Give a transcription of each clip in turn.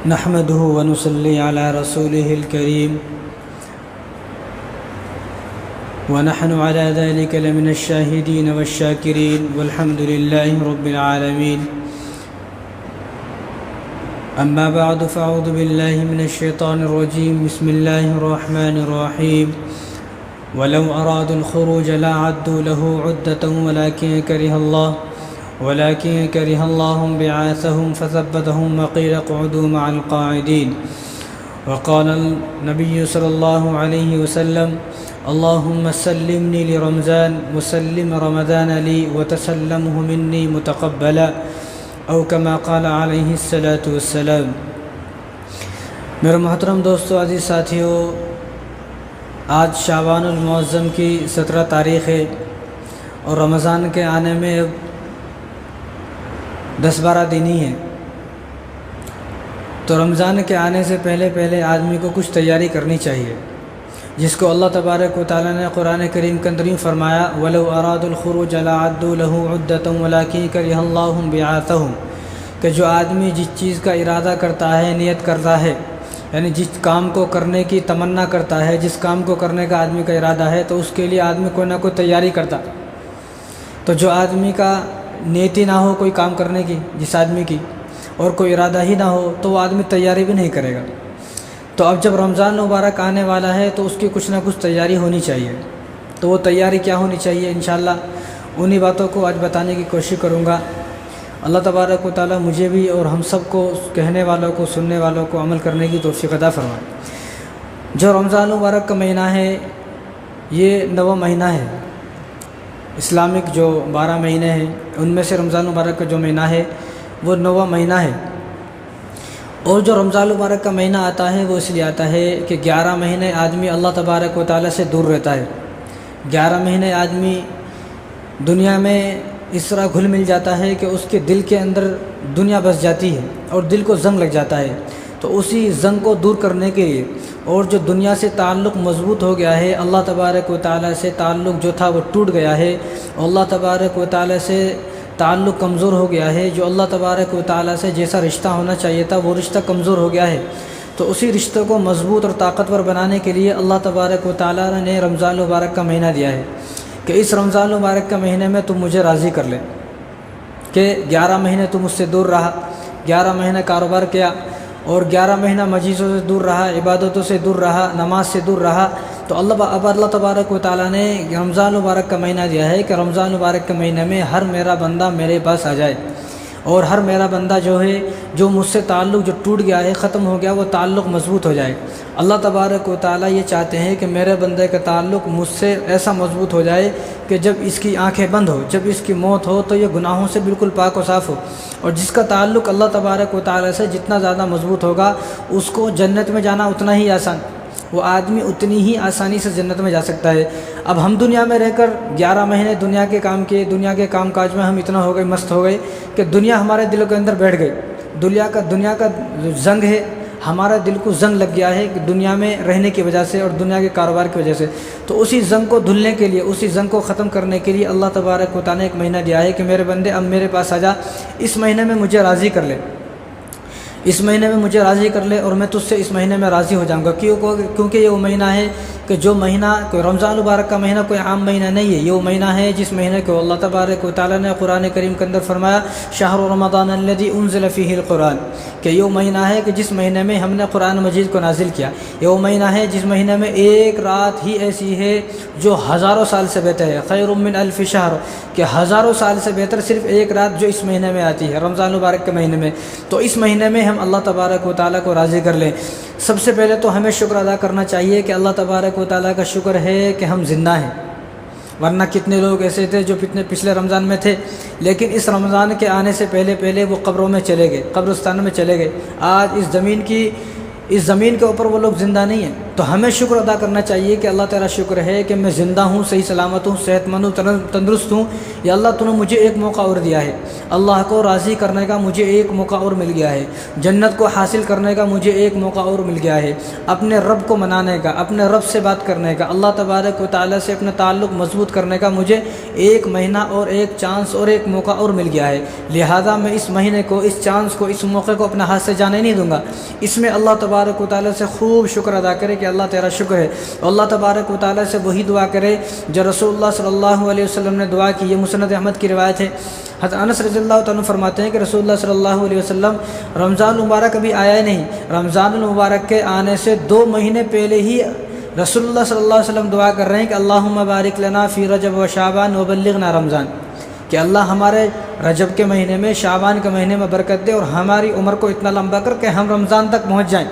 نحمده ونصلي على رسوله الكريم ونحن على ذلك لمن الشاهدين والشاكرين والحمد لله رب العالمين. أما بعد فأعوذ بالله من الشيطان الرجيم. بسم الله الرحمن الرحيم. ولو أرادوا الخروج لأعدوا له عدة ولكن كره الله بعاثهم فثبتهم وقيل اقعدوا مع القاعدين. وقال النبي صلى الله عليه وسلم: اللهم سلمني لرمضان وسلم رمضان لي وتسلمه مني متقبلا، او كما قال علیہ الصلاۃ والسلام. میرے محترم دوستو، عزیز ساتھیو، آج شعبان المعظم کی 17 تاریخ ہے اور رمضان کے آنے میں اب 10-12 دن ہی ہیں. تو رمضان کے آنے سے پہلے آدمی کو کچھ تیاری کرنی چاہیے، جس کو اللہ تبارک و تعالیٰ نے قرآن کریم کے اندر فرمایا: وَلَوْ أَرَادُوا الْخُرُوجَ لَأَعَدُّوا لَهُ عُدَّةً وَلَكِنْ كَرِهَ اللَّهُ بِعَاثَهُمْ. کہ جو آدمی جس چیز کا ارادہ کرتا ہے، نیت کرتا ہے، یعنی جس کام کو کرنے کی تمنا کرتا ہے، جس کام کو کرنے کا آدمی کا ارادہ ہے، تو اس کے لیے آدمی کوئی نہ کوئی تیاری کرتا. تو جو آدمی کا نیت ہی نہ ہو کوئی کام کرنے کی، جس آدمی کی، اور کوئی ارادہ ہی نہ ہو، تو وہ آدمی تیاری بھی نہیں کرے گا. تو اب جب رمضان مبارک آنے والا ہے تو اس کی کچھ نہ کچھ تیاری ہونی چاہیے. تو وہ تیاری کیا ہونی چاہیے، انشاءاللہ انہی باتوں کو آج بتانے کی کوشش کروں گا. اللہ تبارک و تعالیٰ مجھے بھی اور ہم سب کو، کہنے والوں کو، سننے والوں کو عمل کرنے کی توفیق عطا فرمائے. جو رمضان مبارک کا مہینہ ہے، یہ 9واں مہینہ ہے. اسلامک جو 12 مہینے ہیں ان میں سے رمضان مبارک کا جو مہینہ ہے وہ 9واں مہینہ ہے. اور جو رمضان مبارک کا مہینہ آتا ہے وہ اس لیے آتا ہے کہ 11 مہینے آدمی اللہ تبارک و تعالیٰ سے دور رہتا ہے. 11 مہینے آدمی دنیا میں اس طرح گھل مل جاتا ہے کہ اس کے دل کے اندر دنیا بس جاتی ہے اور دل کو زنگ لگ جاتا ہے. تو اسی زنگ کو دور کرنے کے لیے، اور جو دنیا سے تعلق مضبوط ہو گیا ہے، اللہ تبارک و تعالیٰ سے تعلق جو تھا وہ ٹوٹ گیا ہے، اور اللہ تبارک و تعالیٰ سے تعلق کمزور ہو گیا ہے، جو اللہ تبارک و تعالیٰ سے جیسا رشتہ ہونا چاہیے تھا وہ رشتہ کمزور ہو گیا ہے. تو اسی رشتہ کو مضبوط اور طاقتور بنانے کے لیے اللہ تبارک و تعالیٰ نے رمضان مبارک کا مہینہ دیا ہے کہ اس رمضان مبارک کا مہینے میں تم مجھے راضی کر لے. کہ 11 مہینے تم مجھ سے دور رہا، 11 مہینے کاروبار کیا، اور 11 مہینہ مجلسوں سے دور رہا، عبادتوں سے دور رہا، نماز سے دور رہا. تو اللہ تبارک و تعالیٰ نے رمضان مبارک کا مہینہ دیا ہے کہ رمضان مبارک کے مہینے میں ہر میرا بندہ میرے پاس آ جائے، اور ہر میرا بندہ جو ہے، جو مجھ سے تعلق جو ٹوٹ گیا ہے، ختم ہو گیا، وہ تعلق مضبوط ہو جائے. اللہ تبارک و تعالیٰ یہ چاہتے ہیں کہ میرے بندے کا تعلق مجھ سے ایسا مضبوط ہو جائے کہ جب اس کی آنکھیں بند ہو، جب اس کی موت ہو، تو یہ گناہوں سے بالکل پاک و صاف ہو. اور جس کا تعلق اللہ تبارک و تعالیٰ سے جتنا زیادہ مضبوط ہوگا، اس کو جنت میں جانا اتنا ہی آسان، وہ آدمی اتنی ہی آسانی سے جنت میں جا سکتا ہے. اب ہم دنیا میں رہ کر 11 مہینے دنیا کے کام کیے، دنیا کے کام کاج میں ہم اتنا ہو گئے، مست ہو گئے کہ دنیا ہمارے دلوں کے اندر بیٹھ گئی. دنیا کا جو زنگ ہے، ہمارا دل کو زنگ لگ گیا ہے کہ دنیا میں رہنے کی وجہ سے اور دنیا کے کاروبار کی وجہ سے. تو اسی زنگ کو دھلنے کے لیے، اسی زنگ کو ختم کرنے کے لیے اللہ تبارک و تعالیٰ نے ایک مہینہ دیا ہے کہ میرے بندے اب میرے پاس آ جا، اس مہینے میں مجھے راضی کر لے، اس مہینے میں مجھے راضی کر لے، اور میں تجھ سے اس مہینے میں راضی ہو جاؤں گا. کیونکہ یہ وہ مہینہ ہے کہ جو مہینہ، کوئی رمضان مبارک کا مہینہ کوئی عام مہینہ نہیں ہے. یہ وہ مہینہ ہے جس مہینے کو اللہ تبارک و تعالیٰ نے قرآن کریم کے اندر فرمایا: شہر رمضان الذی انزل فیہ القرآن. کہ یہ وہ مہینہ ہے کہ جس مہینے میں ہم نے قرآن مجید کو نازل کیا. یہ وہ مہینہ ہے جس مہینے میں ایک رات ہی ایسی ہے جو ہزاروں سال سے بہتر ہے. خیر من الف شہر، کہ ہزاروں سال سے بہتر صرف ایک رات جو اس مہینے میں آتی ہے، رمضان مبارک کے مہینے میں. تو اس مہینے میں ہم اللہ تبارک و تعالیٰ کو راضی کر لیں. سب سے پہلے تو ہمیں شکر ادا کرنا چاہیے کہ اللہ تبارک و تعالیٰ کا شکر ہے کہ ہم زندہ ہیں. ورنہ کتنے لوگ ایسے تھے جو پچھلے رمضان میں تھے، لیکن اس رمضان کے آنے سے پہلے وہ قبروں میں چلے گئے، قبرستان میں چلے گئے. آج اس زمین کی اس زمین کے اوپر وہ لوگ زندہ نہیں ہیں۔ تو ہمیں شکر ادا کرنا چاہیے کہ اللہ تیرا شکر ہے کہ میں زندہ ہوں، صحیح سلامت ہوں، صحت مند ہوں، تندرست ہوں۔ یا اللہ تو نے مجھے ایک موقع اور دیا ہے، اللہ کو راضی کرنے کا مجھے ایک موقع اور مل گیا ہے، جنت کو حاصل کرنے کا مجھے ایک موقع اور مل گیا ہے، اپنے رب کو منانے کا، اپنے رب سے بات کرنے کا، اللہ تبارک و تعالیٰ سے اپنا تعلق مضبوط کرنے کا مجھے ایک مہینہ اور ایک چانس اور ایک موقع اور مل گیا ہے۔ لہذا میں اس مہینے کو، اس چانس کو، اس موقع کو اپنے ہاتھ سے جانے نہیں دوں گا۔ اس میں اللہ تبارک و تعالیٰ سے خوب شکر ادا کرے کہ اللہ تیرا شکر ہے، اور اللہ تبارک و تعالیٰ سے وہی دعا کرے جو رسول اللہ صلی اللہ علیہ وسلم نے دعا کی۔ یہ مسند احمد کی روایت ہے۔ حضرت انس رضی اللہ تعالیٰ فرماتے ہیں کہ رسول اللہ صلی اللہ علیہ وسلم رمضان المبارک ابھی آیا ہی نہیں، رمضان المبارک کے آنے سے 2 مہینے پہلے ہی رسول اللہ صلی اللہ علیہ وسلم دعا کر رہے ہیں کہ اللہم بارک لنا فی رجب و شعبان وبلغنا رمضان، کہ اللہ ہمارے رجب کے مہینے میں، شعبان کے مہینے میں برکت دے اور ہماری عمر کو اتنا لمبا کر کہ ہم رمضان تک پہنچ جائیں۔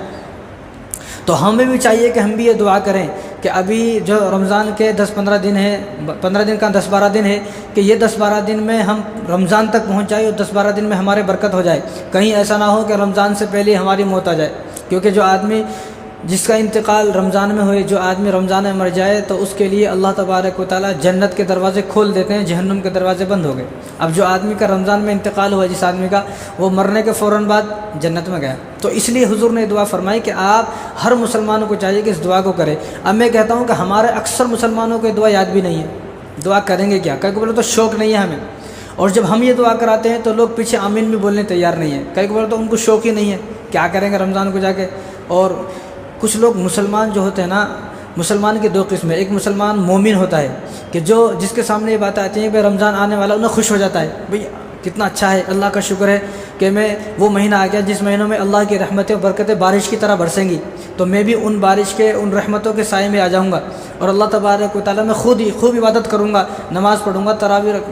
تو ہمیں بھی چاہیے کہ ہم بھی یہ دعا کریں کہ ابھی جو رمضان کے 10-15 دن ہیں، 15 دن کا 10-12 دن ہے، کہ یہ 10-12 دن میں ہم رمضان تک پہنچ جائے اور 10-12 دن میں ہمارے برکت ہو جائے۔ کہیں ایسا نہ ہو کہ رمضان سے پہلے ہماری موت آ جائے، کیونکہ جو آدمی جس کا انتقال رمضان میں ہوئے، جو آدمی رمضان میں مر جائے تو اس کے لیے اللہ تبارک و تعالیٰ جنت کے دروازے کھول دیتے ہیں، جہنم کے دروازے بند ہو گئے۔ اب جو آدمی کا رمضان میں انتقال ہوا، جس آدمی کا، وہ مرنے کے فوراً بعد جنت میں گیا۔ تو اس لیے حضور نے دعا فرمائی کہ آپ ہر مسلمانوں کو چاہیے کہ اس دعا کو کرے۔ اب میں کہتا ہوں کہ ہمارے اکثر مسلمانوں کو یہ دعا یاد بھی نہیں ہے، دعا کریں گے کیا؟ کئی کو بولے تو شوق نہیں ہے ہمیں، اور جب ہم یہ دعا کراتے ہیں تو لوگ پیچھے آمین بھی بولنے تیار نہیں ہیں۔ کئی کو بولے تو ان کو شوق ہی نہیں ہے، کیا کریں گے رمضان کو جا کے۔ اور کچھ لوگ مسلمان جو ہوتے ہیں نا، مسلمان کی 2 قسم ہے۔ ایک مسلمان مومن ہوتا ہے کہ جس کے سامنے یہ باتیں آتی ہیں کہ رمضان آنے والا، انہیں خوش ہو جاتا ہے، بھئی کتنا اچھا ہے، اللہ کا شکر ہے کہ میں وہ مہینہ آ گیا جس مہینوں میں اللہ کی رحمتیں و برکتیں بارش کی طرح برسیں گی، تو میں بھی ان بارش کے، ان رحمتوں کے سائے میں آ جاؤں گا، اور اللہ تبارک و تعالیٰ میں خوب عبادت کروں گا، نماز پڑھوں گا،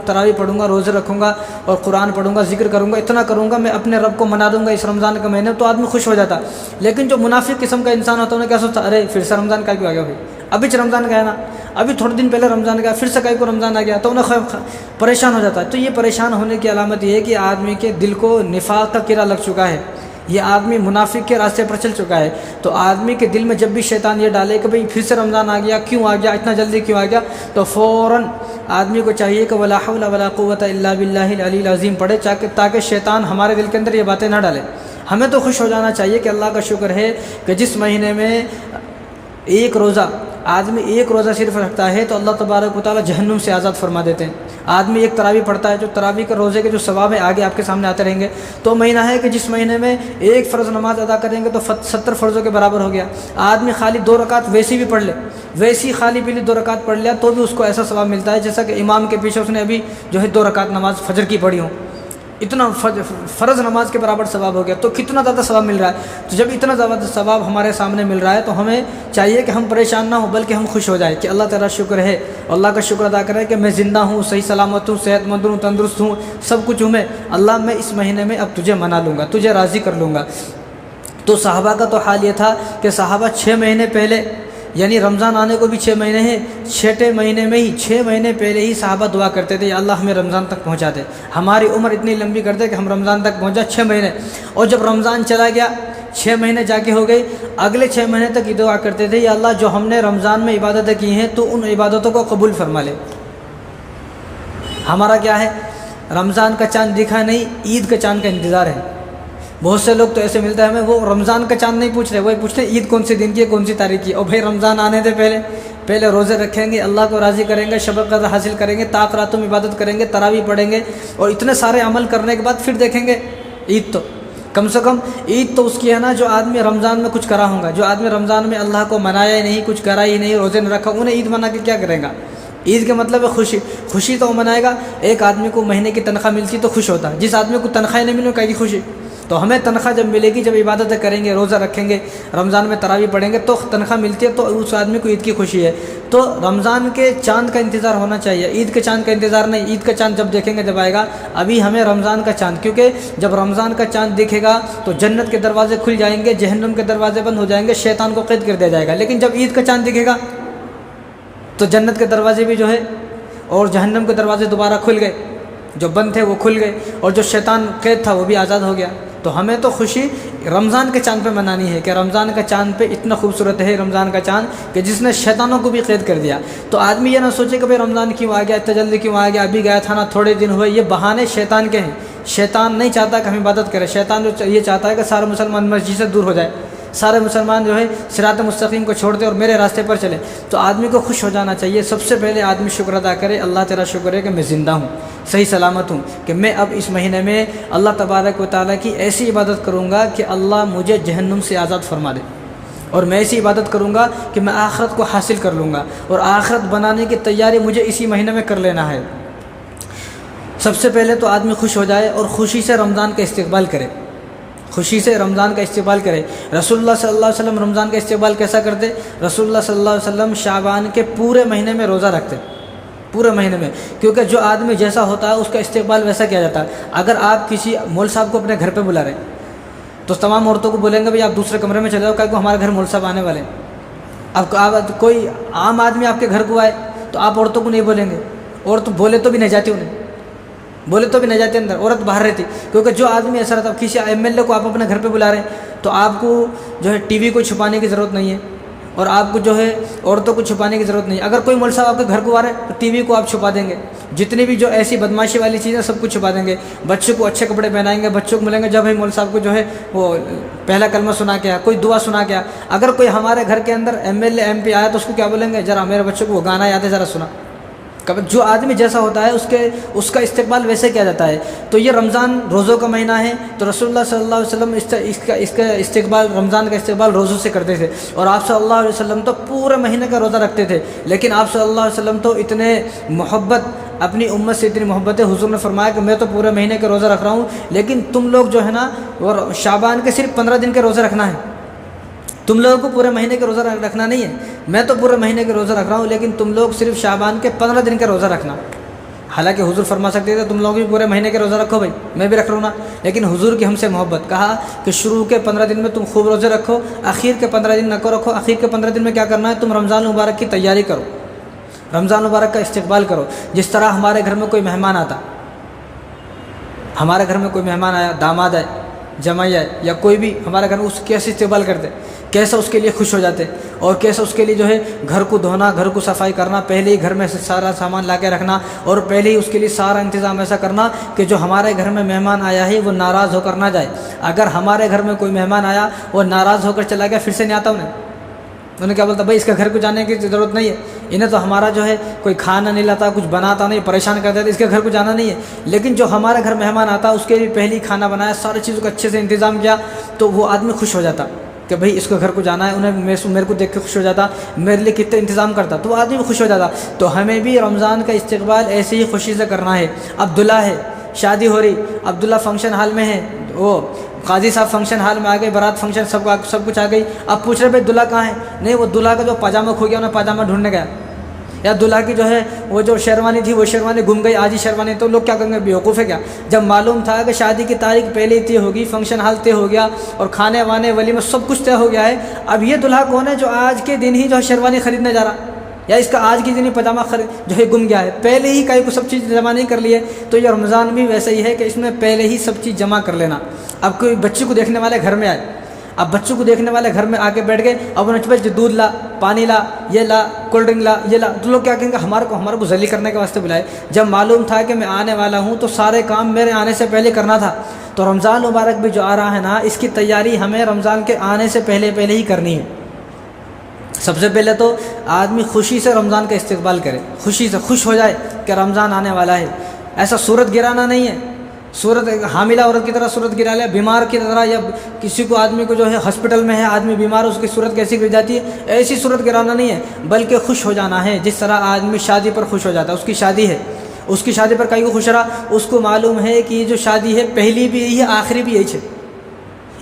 تراویح پڑھوں گا، روزے رکھوں گا اور قرآن پڑھوں گا، ذکر کروں گا، اتنا کروں گا، میں اپنے رب کو منا دوں گا اس رمضان کے مہینے، تو آدمی خوش ہو جاتا۔ لیکن جو منافق قسم کا انسان ہوتا ہے انہیں کیا سوچتا، ارے پھر سے رمضان کا کیوں آ گیا بھائی، ابھی رمضان گیا نا، ابھی تھوڑے دن پہلے رمضان گیا، پھر سے کئی کو رمضان آ گیا، تو انہیں پریشان ہو جاتا ہے۔ تو یہ پریشان ہونے کی علامت یہ ہے کہ آدمی کے دل کو نفاق کا کیڑا لگ چکا ہے، یہ آدمی منافق کے راستے پر چل چکا ہے۔ تو آدمی کے دل میں جب بھی شیطان یہ ڈالے کہ بھئی پھر سے رمضان آ گیا، کیوں آ گیا، اتنا جلدی کیوں آ گیا، تو فوراً آدمی کو چاہیے کہ ولا حول ولا قوت الا باللہ العلی العظیم پڑھے، تاکہ شیطان ہمارے دل کے اندر یہ باتیں نہ ڈالے۔ ہمیں تو خوش ہو جانا چاہیے کہ اللہ کا شکر ہے کہ جس مہینے میں ایک روزہ آدمی ایک روزہ صرف رکھتا ہے تو اللہ تبارک و تعالیٰ جہنم سے آزاد فرما دیتے ہیں۔ آدمی ایک تراویح پڑھتا ہے، جو تراویح کے روزے کے جو ثواب ہے آگے آپ کے سامنے آتے رہیں گے۔ تو مہینہ ہے کہ جس مہینے میں ایک فرض نماز ادا کریں گے تو 70 فرضوں کے برابر ہو گیا۔ آدمی خالی 2 رکعت ویسی بھی پڑھ لے، ویسی خالی پیلی 2 رکعت پڑھ لیا تو بھی اس کو ایسا ثواب ملتا ہے جیسا کہ امام کے پیچھے اس نے ابھی جو ہے 2 رکعت نماز فجر کی پڑھی ہوں، اتنا فرض نماز کے برابر ثواب ہو گیا۔ تو کتنا زیادہ ثواب مل رہا ہے۔ تو جب اتنا زیادہ ثواب ہمارے سامنے مل رہا ہے تو ہمیں چاہیے کہ ہم پریشان نہ ہوں بلکہ ہم خوش ہو جائیں کہ اللہ تعالیٰ شکر ہے، اللہ کا شکر ادا کریں کہ میں زندہ ہوں، صحیح سلامت ہوں، صحت مند ہوں، تندرست ہوں، سب کچھ ہوں میں، اللہ میں اس مہینے میں اب تجھے منا لوں گا، تجھے راضی کر لوں گا۔ تو صحابہ کا تو حال یہ تھا کہ صحابہ 6 مہینے پہلے، یعنی رمضان آنے کو بھی 6 مہینے ہیں، 6 مہینے میں ہی 6 مہینے پہلے ہی صحابہ دعا کرتے تھے، یا اللہ ہمیں رمضان تک پہنچا دے، ہماری عمر اتنی لمبی کر دے کہ ہم رمضان تک پہنچا 6 مہینے۔ اور جب رمضان چلا گیا، 6 مہینے جا کے ہو گئے، اگلے 6 مہینے تک یہ دعا کرتے تھے، یا اللہ جو ہم نے رمضان میں عبادتیں کی ہیں تو ان عبادتوں کو قبول فرما لے۔ ہمارا کیا ہے، رمضان کا چاند دکھا نہیں، عید کا چاند کا انتظار ہے۔ بہت سے لوگ تو ایسے ملتا ہے ہمیں، وہ رمضان کا چاند نہیں پوچھ رہے، وہ پوچھتے ہیں عید کون سے دن کی ہے، کون سی تاریخ کی ہے۔ اور بھائی رمضان آنے سے پہلے روزے رکھیں گے، اللہ کو راضی کریں گے، شب قدر حاصل کریں گے، طاق راتوں میں عبادت کریں گے، تراویح پڑھیں گے، اور اتنے سارے عمل کرنے کے بعد پھر دیکھیں گے عید۔ تو کم سے کم عید تو اس کی ہے نا جو آدمی رمضان میں کچھ کرا ہوگا۔ جو آدمی رمضان میں اللہ کو منایا ہی نہیں، کچھ کرا ہی نہیں، روزے نہ رکھا، انہیں عید منا کے کیا کرے گا۔ عید کے مطلب ہے خوشی، خوشی تو منائے گا۔ ایک آدمی کو مہینے کی تنخواہ ملتی تو خوش ہوتا ہے، جس آدمی کو تنخواہ نہیں ملی کہے گی خوشی۔ تو ہمیں تنخواہ جب ملے گی، جب عبادتیں کریں گے، روزہ رکھیں گے، رمضان میں تراویح پڑھیں گے تو تنخواہ ملتی ہے، تو اس آدمی کو عید کی خوشی ہے۔ تو رمضان کے چاند کا انتظار ہونا چاہیے، عید کے چاند کا انتظار نہیں۔ عید کا چاند جب دیکھیں گے جب آئے گا، ابھی ہمیں رمضان کا چاند، کیونکہ جب رمضان کا چاند دکھے گا تو جنت کے دروازے کھل جائیں گے، جہنم کے دروازے بند ہو جائیں گے، شیطان کو قید کر دیا جائے گا۔ لیکن جب عید کا چاند دکھے گا تو جنت کے دروازے بھی جو ہے اور جہنم کے دروازے دوبارہ کھل گئے، جو بند تھے وہ کھل گئے، اور جو شیطان قید تھا وہ بھی آزاد ہو گیا۔ تو ہمیں تو خوشی رمضان کے چاند پہ منانی ہے کہ رمضان کا چاند پہ اتنا خوبصورت ہے رمضان کا چاند کہ جس نے شیطانوں کو بھی قید کر دیا۔ تو آدمی یہ نہ سوچے کہ بھئی رمضان کیوں آ گیا، اتنا جلدی کیوں آ گیا، ابھی گیا تھا نا، تھوڑے دن ہوئے، یہ بہانے شیطان کے ہیں۔ شیطان نہیں چاہتا کہ ہم عبادت کریں، شیطان جو یہ چاہتا ہے کہ سارے مسلمان مسجد سے دور ہو جائے، سارے مسلمان جو ہے صراط مستقیم کو چھوڑ دے اور میرے راستے پر چلے۔ تو آدمی کو خوش ہو جانا چاہیے، سب سے پہلے آدمی شکر ادا کرے، اللہ تیرا شکر ہے کہ میں زندہ ہوں، صحیح سلامت ہوں، کہ میں اب اس مہینے میں اللہ تبارک و تعالیٰ کی ایسی عبادت کروں گا کہ اللہ مجھے جہنم سے آزاد فرما دے، اور میں ایسی عبادت کروں گا کہ میں آخرت کو حاصل کر لوں گا، اور آخرت بنانے کی تیاری مجھے اسی مہینے میں کر لینا ہے۔ سب سے پہلے تو آدمی خوش ہو جائے اور خوشی سے رمضان کا استقبال کرے، خوشی سے رمضان کا استقبال کرے۔ رسول اللہ صلی اللہ علیہ وسلم رمضان کا استقبال کیسا کرتے؟ رسول اللہ صلی اللہ علیہ وسلم شعبان کے پورے مہینے میں روزہ رکھتے، پورے مہینے میں، کیونکہ جو آدمی جیسا ہوتا ہے اس کا استقبال ویسا کیا جاتا ہے۔ اگر آپ کسی مول صاحب کو اپنے گھر پہ بلا رہے ہیں تو تمام عورتوں کو بولیں گے بھئی آپ دوسرے کمرے میں چلے جاؤ، کہ ہمارے گھر مول صاحب آنے والے ہیں۔ اب کوئی عام آدمی آپ کے گھر کو آئے تو آپ عورتوں کو نہیں بولیں گے، عورت بولے تو بھی نہیں جاتی، انہیں بولے تو بھی نہیں جاتے اندر، عورت باہر رہتی، کیونکہ جو آدمی ایسا رہتا ہے، کسی MLA کو آپ اپنے گھر پہ بلا رہے ہیں تو آپ کو جو ہے ٹی وی کو چھپانے کی ضرورت نہیں ہے، اور آپ کو جو ہے عورتوں کو چھپانے کی ضرورت نہیں ہے۔ اگر کوئی مول صاحب آپ کے گھر کو آ رہے ہیں تو ٹی وی کو آپ چھپا دیں گے، جتنی بھی جو ایسی بدماشی والی چیزیں سب کچھ چھپا دیں گے، بچوں کو اچھے کپڑے پہنائیں گے، بچوں کو ملیں گے جب بھائی مول صاحب کو جو ہے وہ پہلا کلمہ سنا کے آیا، کوئی دعا سنا کے آیا۔ اگر کوئی ہمارے گھر کے اندر MLA MP آیا تو اس کو کیا بولیں گے؟ ذرا میرے بچوں کو وہ گانا یاد ہے ذرا سنا۔ جو آدمی جیسا ہوتا ہے اس کا استقبال ویسے کیا جاتا ہے۔ تو یہ رمضان روزوں کا مہینہ ہے، تو رسول اللہ صلی اللہ علیہ وسلم اس کا استقبال، رمضان کا استقبال روزوں سے کرتے تھے، اور آپ صلی اللہ علیہ وسلم تو پورے مہینے کا روزہ رکھتے تھے، لیکن آپ صلی اللہ علیہ وسلم تو اتنے محبت، اپنی امت سے اتنی محبت ہے، حضور نے فرمایا کہ میں تو پورے مہینے کا روزہ رکھ رہا ہوں، لیکن تم لوگ جو ہے نا وہ شعبان کے صرف 15 دن کے روزہ رکھنا ہے، تم لوگوں کو پورے مہینے کے روزہ رکھنا نہیں ہے۔ میں تو پورے مہینے کے روزہ رکھ رہا ہوں، لیکن تم لوگ صرف شعبان کے 15 دن کے روزہ رکھنا۔ حالانکہ حضور فرما سکتے تھے تم لوگ بھی پورے مہینے کے روزہ رکھو بھائی، میں بھی رکھ رہا ہوں نا، لیکن حضور کی ہم سے محبت، کہا کہ شروع کے 15 دن میں تم خوب روزے رکھو، اخیر کے 15 دن نہ کو رکھو۔ اخیر کے 15 دن میں کیا کرنا ہے؟ تم رمضان مبارک کی تیاری کرو، رمضان مبارک کا استقبال کرو۔ جس طرح ہمارے گھر میں کوئی مہمان آتا، ہمارے گھر میں کوئی مہمان آیا، داماد ہے، جمائی ہے، یا کوئی بھی ہمارے گھر میں، اس کیسے استقبال کرتے، کیسا اس کے لیے خوش ہو جاتے، اور کیسا اس کے لیے جو ہے گھر کو دھونا، گھر کو صفائی کرنا، پہلے ہی گھر میں سے سارا سامان لا کے رکھنا، اور پہلے ہی اس کے لیے سارا انتظام ایسا کرنا کہ جو ہمارے گھر میں مہمان آیا ہے وہ ناراض ہو کر نہ جائے۔ اگر ہمارے گھر میں کوئی مہمان آیا وہ ناراض ہو کر چلا گیا، پھر سے نہیں آتا انہیں کیا بولتا، بھائی اس کا گھر کو جانے کی ضرورت نہیں ہے، انہیں تو ہمارا جو ہے کوئی کھانا نہیں لاتا، کچھ بناتا نہیں، پریشان کرتا ہے، اس کے گھر کو جانا نہیں ہے۔ لیکن جو ہمارے گھر مہمان آتا اس کے لیے پہلے ہی کھانا بنایا، ساری چیزوں کا اچھے سے انتظام کیا، تو وہ آدمی خوش ہو جاتا کہ بھائی اس کے گھر کو جانا ہے، انہیں میرے کو دیکھ کے خوش ہو جاتا، میرے لیے کتنا انتظام کرتا، تو وہ آدمی خوش ہو جاتا۔ تو ہمیں بھی رمضان کا استقبال ایسے ہی خوشی سے کرنا ہے۔ اب دلہا ہے، شادی ہو رہی، عبداللہ فنکشن ہال میں ہے، وہ قاضی صاحب فنکشن ہال میں آ گئے، بارات فنکشن سب کچھ آ گئی، اب پوچھ رہے بھائی دلہا کہاں ہے؟ نہیں، وہ دلہا کا جو پاجامہ کھو گیا، انہیں پاجامہ ڈھونڈنے گیا، یا دلہا کی جو ہے وہ جو شیروانی تھی وہ شیروانی گم گئی، آج ہی شیروانی، تو لوگ کیا کہیں گے، بیوقوف ہے کیا؟ جب معلوم تھا کہ شادی کی تاریخ پہلے ہی طے ہوگی، فنکشن ہال طے ہو گیا، اور کھانے وانے ولیمہ سب کچھ طے ہو گیا ہے، اب یہ دلہا کون ہے جو آج کے دن ہی جو شیروانی خریدنے جا رہا، یا اس کا آج کے دن ہی پاجامہ جو ہے گم گیا ہے، پہلے ہی کہیں کو سب چیز جمع نہیں کر لی ہے۔ تو یہ رمضان بھی ویسا ہی ہے کہ اس میں پہلے ہی سب چیز جمع کر لینا۔ اب کوئی بچے کو دیکھنے والے گھر میں آئے، اب بچوں کو دیکھنے والے گھر میں آ کے بیٹھ گئے، اب انہیں بھائی دودھ لا، پانی لا، یہ لا، کولڈ ڈرنک لا، یہ لا، تو لوگ کیا کہیں گے، ہمارے کو ذلیل کرنے کے واسطے بلائے۔ جب معلوم تھا کہ میں آنے والا ہوں تو سارے کام میرے آنے سے پہلے کرنا تھا۔ تو رمضان مبارک بھی جو آ رہا ہے نا، اس کی تیاری ہمیں رمضان کے آنے سے پہلے ہی کرنی ہے۔ سب سے پہلے تو آدمی خوشی سے رمضان کا استقبال کرے، خوشی سے خوش ہو جائے کہ رمضان آنے والا ہے۔ ایسا صورت گرانا نہیں ہے، صورت حاملہ عورت کی طرح صورت گرا لیا، بیمار کی طرح، یا کسی کو آدمی کو جو ہے ہاسپٹل میں ہے، آدمی بیمار ہے، اس کی صورت کیسی گر جاتی ہے، ایسی صورت گرانا نہیں ہے، بلکہ خوش ہو جانا ہے۔ جس طرح آدمی شادی پر خوش ہو جاتا ہے، اس کی شادی ہے، اس کی شادی پر کئی کو خوش رہا، اس کو معلوم ہے کہ یہ جو شادی ہے پہلی بھی یہی ہے، آخری بھی یہی ہے،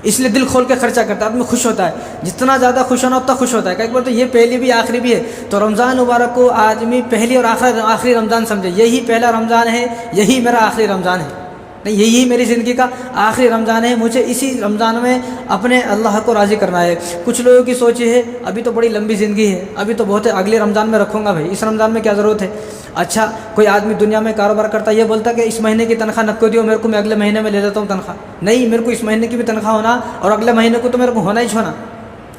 اس لیے دل کھول کے خرچہ کرتا ہے، آدمی خوش ہوتا ہے، جتنا زیادہ خوش ہونا اتنا خوش ہوتا ہے۔ کئی بار تو یہ پہلی بھی آخری بھی ہے، تو رمضان مبارک کو آدمی پہلی اور آخری رمضان سمجھے، یہی پہلا رمضان ہے، یہی میرا آخری رمضان ہے، نہیں، یہی میری زندگی کا آخری رمضان ہے، مجھے اسی رمضان میں اپنے اللہ کو راضی کرنا ہے۔ کچھ لوگوں کی سوچ یہ ہے ابھی تو بڑی لمبی زندگی ہے، ابھی تو بہت ہے، اگلے رمضان میں رکھوں گا بھائی، اس رمضان میں کیا ضرورت ہے۔ اچھا، کوئی آدمی دنیا میں کاروبار کرتا ہے، یہ بولتا ہے کہ اس مہینے کی تنخواہ نہ کو دیو میرے کو، میں اگلے مہینے میں لے لیتا ہوں تنخواہ۔ نہیں، میرے کو اس مہینے کی بھی تنخواہ ہونا اور اگلے مہینے کو تو میرے کو ہونا ہی ہونا،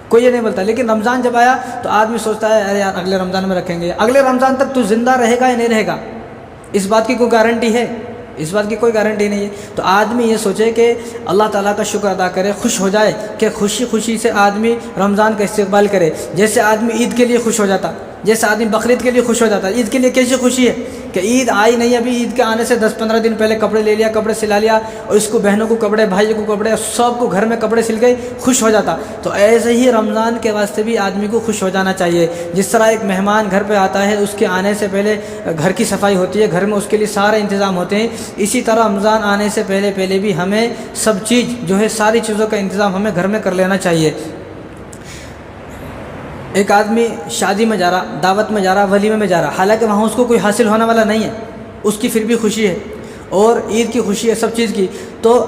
کوئی یہ نہیں بولتا۔ لیکن رمضان جب آیا تو آدمی سوچتا ہے ارے یار اگلے رمضان میں رکھیں گے، اگلے رمضان تک تو زندہ رہے گا یا نہیں رہے گا، اس بات کی کوئی گارنٹی ہے؟ اس بات کی کوئی گارنٹی نہیں ہے۔ تو آدمی یہ سوچے کہ اللہ تعالیٰ کا شکر ادا کرے، خوش ہو جائے کہ خوشی خوشی سے آدمی رمضان کا استقبال کرے، جیسے آدمی عید کے لیے خوش ہو جاتا، جیسے آدمی بقرعید کے لیے خوش ہو جاتا ہے۔ عید کے لیے کیسی خوشی ہے کہ عید آئی نہیں، ابھی عید کے آنے سے 10-15 دن پہلے کپڑے لے لیا، کپڑے سلا لیا، اور اس کو بہنوں کو کپڑے، بھائی کو کپڑے، سب کو گھر میں کپڑے سل گئے، خوش ہو جاتا۔ تو ایسے ہی رمضان کے واسطے بھی آدمی کو خوش ہو جانا چاہیے۔ جس طرح ایک مہمان گھر پہ آتا ہے، اس کے آنے سے پہلے گھر کی صفائی ہوتی ہے، گھر میں اس کے لیے سارے انتظام ہوتے ہیں، اسی طرح رمضان آنے سے پہلے بھی ہمیں سب چیز جو ہے، ساری چیزوں کا انتظام ہمیں گھر میں کر لینا چاہیے۔ ایک آدمی شادی میں جا رہا، دعوت میں جا رہا، ولیمے میں جا رہا، حالانکہ وہاں اس کو کوئی حاصل ہونے والا نہیں ہے، اس کی پھر بھی خوشی ہے، اور عید کی خوشی ہے، سب چیز کی۔ تو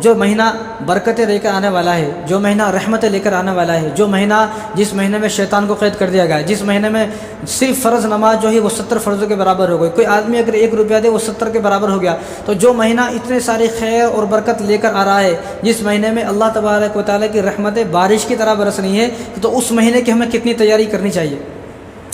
جو مہینہ برکتیں لے کر آنے والا ہے، جو مہینہ رحمتیں لے کر آنے والا ہے، جو مہینہ جس مہینے میں شیطان کو قید کر دیا گیا ہے، جس مہینے میں صرف فرض نماز جو ہے وہ 70 فرضوں کے برابر ہو گئی، کوئی آدمی اگر 1 روپیہ دے وہ 70 کے برابر ہو گیا، تو جو مہینہ اتنے سارے خیر اور برکت لے کر آ رہا ہے، جس مہینے میں اللہ تبارک و تعالیٰ کی رحمتیں بارش کی طرح برس رہی ہیں، تو اس مہینے کی ہمیں کتنی تیاری کرنی چاہیے۔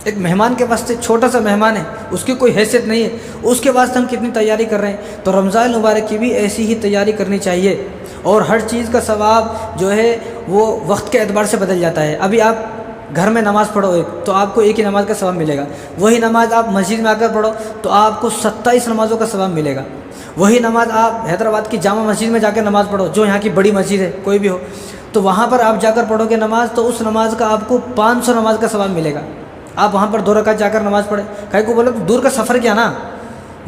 ایک مہمان کے واسطے، چھوٹا سا مہمان ہے، اس کی کوئی حیثیت نہیں ہے، اس کے واسطے ہم کتنی تیاری کر رہے ہیں۔ تو رمضان المبارک کی بھی ایسی ہی تیاری کرنی چاہیے، اور ہر چیز کا ثواب جو ہے وہ وقت کے اعتبار سے بدل جاتا ہے۔ ابھی آپ گھر میں نماز پڑھو ایک، تو آپ کو ایک ہی نماز کا ثواب ملے گا، وہی نماز آپ مسجد میں آ کر پڑھو تو آپ کو 27 نمازوں کا ثواب ملے گا، وہی نماز آپ حیدرآباد کی جامع مسجد میں جا کر نماز پڑھو، جو یہاں کی بڑی مسجد ہے کوئی بھی ہو، تو وہاں پر آپ جا کر پڑھو گے نماز، تو اس نماز کا آپ کو 500 نماز کا ثواب ملے گا۔ آپ وہاں پر 2 رکعت جا کر نماز پڑھے، کہیں کو بولے دور کا سفر کیا نا،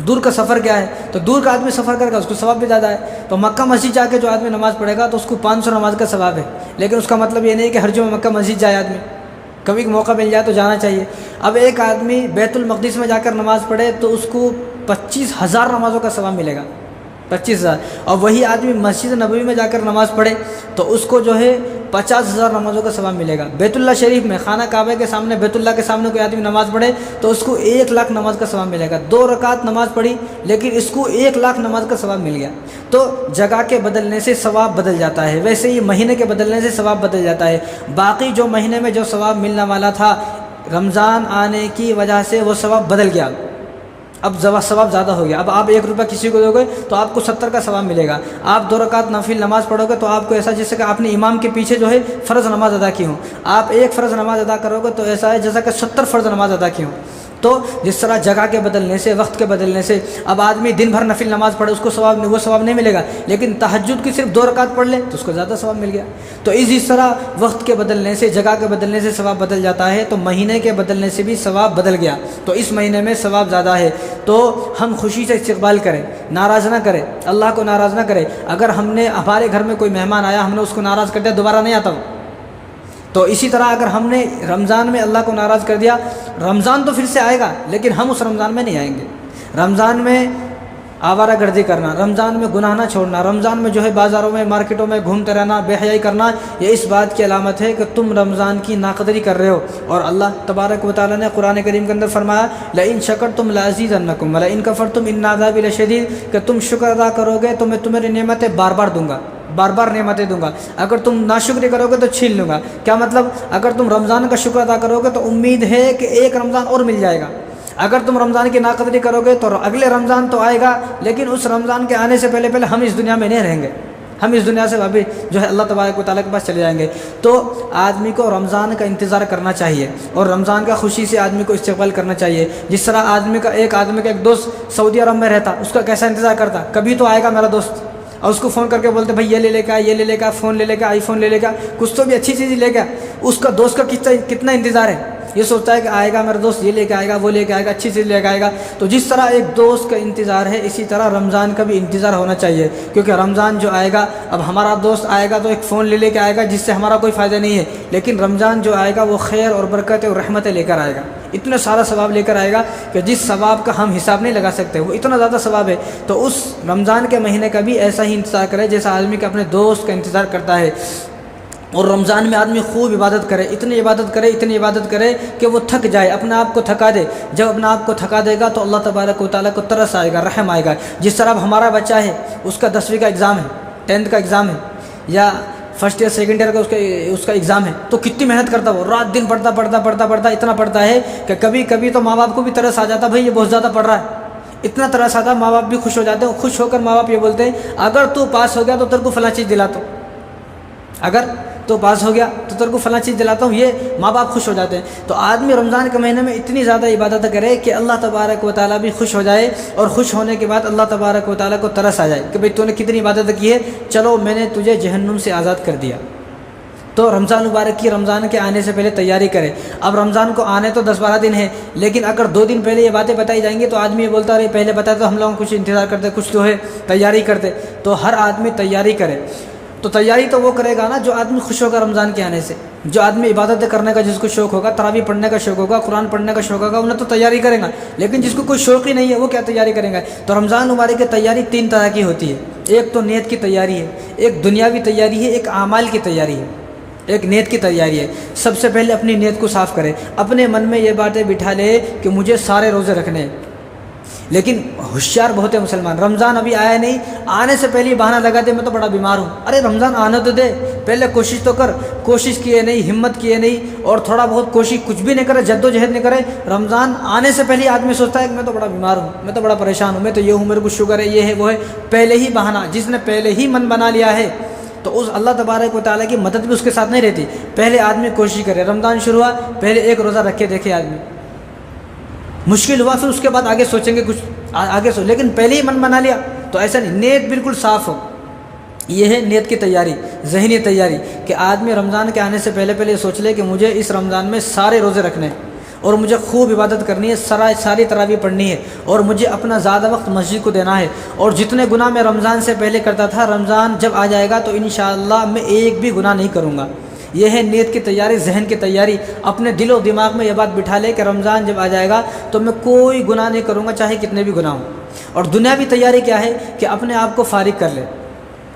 دور کا سفر کیا ہے، تو دور کا آدمی سفر کرے گا اس کو ثواب بھی زیادہ ہے۔ تو مکہ مسجد جا کے جو آدمی نماز پڑھے گا تو اس کو 500 نماز کا ثواب ہے، لیکن اس کا مطلب یہ نہیں کہ ہر جمعہ مکہ مسجد جائے آدمی، کبھی موقع مل جائے تو جانا چاہیے۔ اب ایک آدمی بیت المقدس میں جا کر نماز پڑھے تو اس کو 25,000 نمازوں کا ثواب ملے گا، 25,000، اور وہی آدمی مسجد نبوی میں جا کر نماز پڑھے تو اس کو جو ہے 50,000 نمازوں کا ثواب ملے گا۔ بیت اللہ شریف میں، خانہ کعبہ کے سامنے، بیت اللہ کے سامنے کوئی آدمی نماز پڑھے تو اس کو 1,00,000 نماز کا ثواب ملے گا۔ 2 رکعت نماز پڑھی لیکن اس کو 1,00,000 نماز کا ثواب مل گیا۔ تو جگہ کے بدلنے سے ثواب بدل جاتا ہے، ویسے ہی مہینے کے بدلنے سے ثواب بدل جاتا ہے۔ باقی جو مہینے میں جو ثواب ملنے والا تھا، رمضان آنے کی وجہ سے وہ ثواب بدل گیا، اب ثواب زیادہ ہو گیا۔ اب آپ 1 روپیہ کسی کو دو گے تو آپ کو 70 کا ثواب ملے گا۔ آپ 2 رکعت نفل نماز پڑھو گے تو آپ کو ایسا جیسے کہ آپ نے امام کے پیچھے جو ہے فرض نماز ادا کی ہوں، آپ 1 فرض نماز ادا کرو گے تو ایسا ہے جیسا کہ 70 فرض نماز ادا کی ہوں۔ تو جس طرح جگہ کے بدلنے سے، وقت کے بدلنے سے، اب آدمی دن بھر نفل نماز پڑھے اس کو وہ ثواب نہیں ملے گا، لیکن تہجد کی صرف 2 رکعت پڑھ لے تو اس کو زیادہ ثواب مل گیا۔ تو اس طرح وقت کے بدلنے سے، جگہ کے بدلنے سے ثواب بدل جاتا ہے، تو مہینے کے بدلنے سے بھی ثواب بدل گیا۔ تو اس مہینے میں ثواب زیادہ ہے، تو ہم خوشی سے استقبال کریں، ناراض نہ کریں، اللہ کو ناراض نہ کریں۔ اگر ہمارے گھر میں کوئی مہمان آیا، ہم نے اس کو ناراض کر دیا، دوبارہ نہیں آتا وہ۔ تو اسی طرح اگر ہم نے رمضان میں اللہ کو ناراض کر دیا، رمضان تو پھر سے آئے گا لیکن ہم اس رمضان میں نہیں آئیں گے۔ رمضان میں آوارہ گردی کرنا، رمضان میں گناہ نہ چھوڑنا، رمضان میں جو ہے بازاروں میں، مارکیٹوں میں گھومتے رہنا، بے حیائی کرنا، یہ اس بات کی علامت ہے کہ تم رمضان کی ناقدری کر رہے ہو۔ اور اللہ تبارک و تعالیٰ نے قرآن کریم کے اندر فرمایا لئن شکرتم لازیدنکم ولئن کفرتم ان عذابی لشدید، کہ تم شکر ادا کرو گے تو میں تمہاری نعمتیں بار بار دوں گا، بار بار نعمتیں دوں گا، اگر تم ناشکری کرو گے تو چھین لوں گا۔ کیا مطلب؟ اگر تم رمضان کا شکر ادا کرو گے تو امید ہے کہ ایک رمضان اور مل جائے گا، اگر تم رمضان کی ناقدری کرو گے تو اگلے رمضان تو آئے گا لیکن اس رمضان کے آنے سے پہلے ہم اس دنیا میں نہیں رہیں گے، ہم اس دنیا سے ابھی جو ہے اللہ تبارک و تعالیٰ کے پاس چلے جائیں گے۔ تو آدمی کو رمضان کا انتظار کرنا چاہیے اور رمضان کا خوشی سے آدمی کو استقبال کرنا چاہیے۔ جس طرح ایک آدمی کا ایک دوست سعودی عرب میں رہتا، اس کا کیسا انتظار کرتا، کبھی تو آئے گا میرا دوست، اور اس کو فون کر کے بولتے بھائی یہ لے کے آ، یہ لے کے آ، فون لے کے آئی فون لے کے آ، کچھ تو بھی اچھی چیز لے کے آ۔ اس کا دوست کا کتنا انتظار ہے، یہ سوچتا ہے کہ آئے گا میرا دوست، یہ لے کے آئے گا، وہ لے کے آئے گا، اچھی چیز لے کے آئے گا۔ تو جس طرح ایک دوست کا انتظار ہے، اسی طرح رمضان کا بھی انتظار ہونا چاہیے، کیونکہ رمضان جو آئے گا، اب ہمارا دوست آئے گا تو ایک فون لے کے آئے گا جس سے ہمارا کوئی فائدہ نہیں ہے، لیکن رمضان جو آئے گا وہ خیر اور برکت اور رحمتیں لے کر آئے گا، اتنا سارا ثواب لے کر آئے گا کہ جس ثواب کا ہم حساب نہیں لگا سکتے، وہ اتنا زیادہ ثواب ہے۔ تو اس رمضان کے مہینے کا بھی ایسا ہی انتظار کرے جیسا آدمی کے اپنے دوست کا انتظار کرتا ہے، اور رمضان میں آدمی خوب عبادت کرے، اتنی عبادت کرے کہ وہ تھک جائے، اپنے آپ کو تھکا دے۔ جب اپنے آپ کو تھکا دے گا تو اللہ تبارک و تعالیٰ کو ترس آئے گا، رحم آئے گا۔ جس طرح اب ہمارا بچہ ہے، اس کا 10ویں کا ایگزام ہے، 10th کا ایگزام ہے، یا فرسٹ ایئر سیکنڈ ایئر کا اس کا ایگزام ہے، تو کتنی محنت کرتا وہ، رات دن پڑھتا اتنا پڑھتا ہے کہ کبھی کبھی تو ماں باپ کو بھی ترس آ جاتا، بھائی یہ بہت زیادہ پڑھ رہا ہے، اتنا ترس آتا، ماں باپ بھی خوش ہو جاتے ہیں۔ خوش ہو کر ماں باپ یہ بولتے ہیں اگر تو پاس ہو گیا تو تیرے کو فلاں چیز دلاتا ہوں، اگر تو پاس ہو گیا تو تیرے کو فلاں چیز دلاتا ہوں، یہ ماں باپ خوش ہو جاتے ہیں۔ تو آدمی رمضان کے مہینے میں اتنی زیادہ عبادت کرے کہ اللہ تبارک و تعالیٰ بھی خوش ہو جائے، اور خوش ہونے کے بعد اللہ تبارک و تعالیٰ کو ترس آ جائے کہ بھئی تو نے کتنی عبادت کی ہے، چلو میں نے تجھے جہنم سے آزاد کر دیا۔ تو رمضان مبارک کی رمضان کے آنے سے پہلے تیاری کرے۔ اب رمضان کو آنے تو 10-12 دن ہے، لیکن اگر 2 دن پہلے یہ باتیں بتائی جائیں گی تو آدمی یہ بولتا رہے پہلے بتایا تو ہم لوگ کچھ انتظار کرتے، کچھ تو ہے تیاری کرتے۔ تو ہر آدمی تیاری کرے۔ تو تیاری تو وہ کرے گا نا جو آدمی خوش ہوگا رمضان کے آنے سے، جو آدمی عبادت کرنے کا جس کو شوق ہوگا، تراویح پڑھنے کا شوق ہوگا، قرآن پڑھنے کا شوق ہوگا، انہیں تو تیاری کرے گا۔ لیکن جس کو کوئی شوق ہی نہیں ہے وہ کیا تیاری کریں گا؟ تو رمضان مبارک کی تیاری 3 طرح کی ہوتی ہے۔ ایک تو نیت کی تیاری ہے، ایک دنیاوی تیاری ہے، ایک اعمال کی تیاری ہے، ایک نیت کی تیاری ہے۔ سب سے پہلے اپنی نیت کو صاف کرے، اپنے من میں یہ باتیں بٹھا لے کہ مجھے سارے روزے رکھنے ہیں۔ لیکن ہوشیار بہت ہے مسلمان، رمضان ابھی آیا نہیں، آنے سے پہلے بہانہ لگا دے میں تو بڑا بیمار ہوں، ارے رمضان آنے تو دے، پہلے کوشش تو کر، کوشش کیے نہیں، ہمت کیے نہیں، اور تھوڑا بہت کوشش کچھ بھی نہیں کرے، جد و جہد نہیں کرے، رمضان آنے سے پہلے آدمی سوچتا ہے کہ میں تو بڑا بیمار ہوں، میں تو بڑا پریشان ہوں، میں تو یہ ہوں، میرے کو شوگر ہے، یہ ہے وہ ہے، پہلے ہی بہانہ، جس نے پہلے ہی من بنا لیا ہے تو اس اللہ تبارک و تعالیٰ کی مدد بھی اس کے ساتھ نہیں رہتی۔ پہلے آدمی کوشش کرے، رمضان شروع ہوا پہلے 1 روزہ رکھ کے دیکھے آدمی، مشکل ہوا پھر اس کے بعد آگے سوچیں گے کچھ آگے سوچ، لیکن پہلے ہی من بنا لیا تو ایسا نہیں، نیت بالکل صاف ہو۔ یہ ہے نیت کی تیاری، ذہنی تیاری، کہ آدمی رمضان کے آنے سے پہلے سوچ لے کہ مجھے اس رمضان میں سارے روزے رکھنے ہیں، اور مجھے خوب عبادت کرنی ہے، ساری تراویح پڑھنی ہے، اور مجھے اپنا زیادہ وقت مسجد کو دینا ہے، اور جتنے گناہ میں رمضان سے پہلے کرتا تھا رمضان جب آ جائے گا تو انشاءاللہ میں ایک بھی گناہ نہیں کروں گا۔ یہ ہے نیت کی تیاری، ذہن کی تیاری، اپنے دل و دماغ میں یہ بات بٹھا لے کہ رمضان جب آ جائے گا تو میں کوئی گناہ نہیں کروں گا چاہے کتنے بھی گناہ ہوں۔ اور دنیاوی تیاری کیا ہے کہ اپنے آپ کو فارغ کر لے،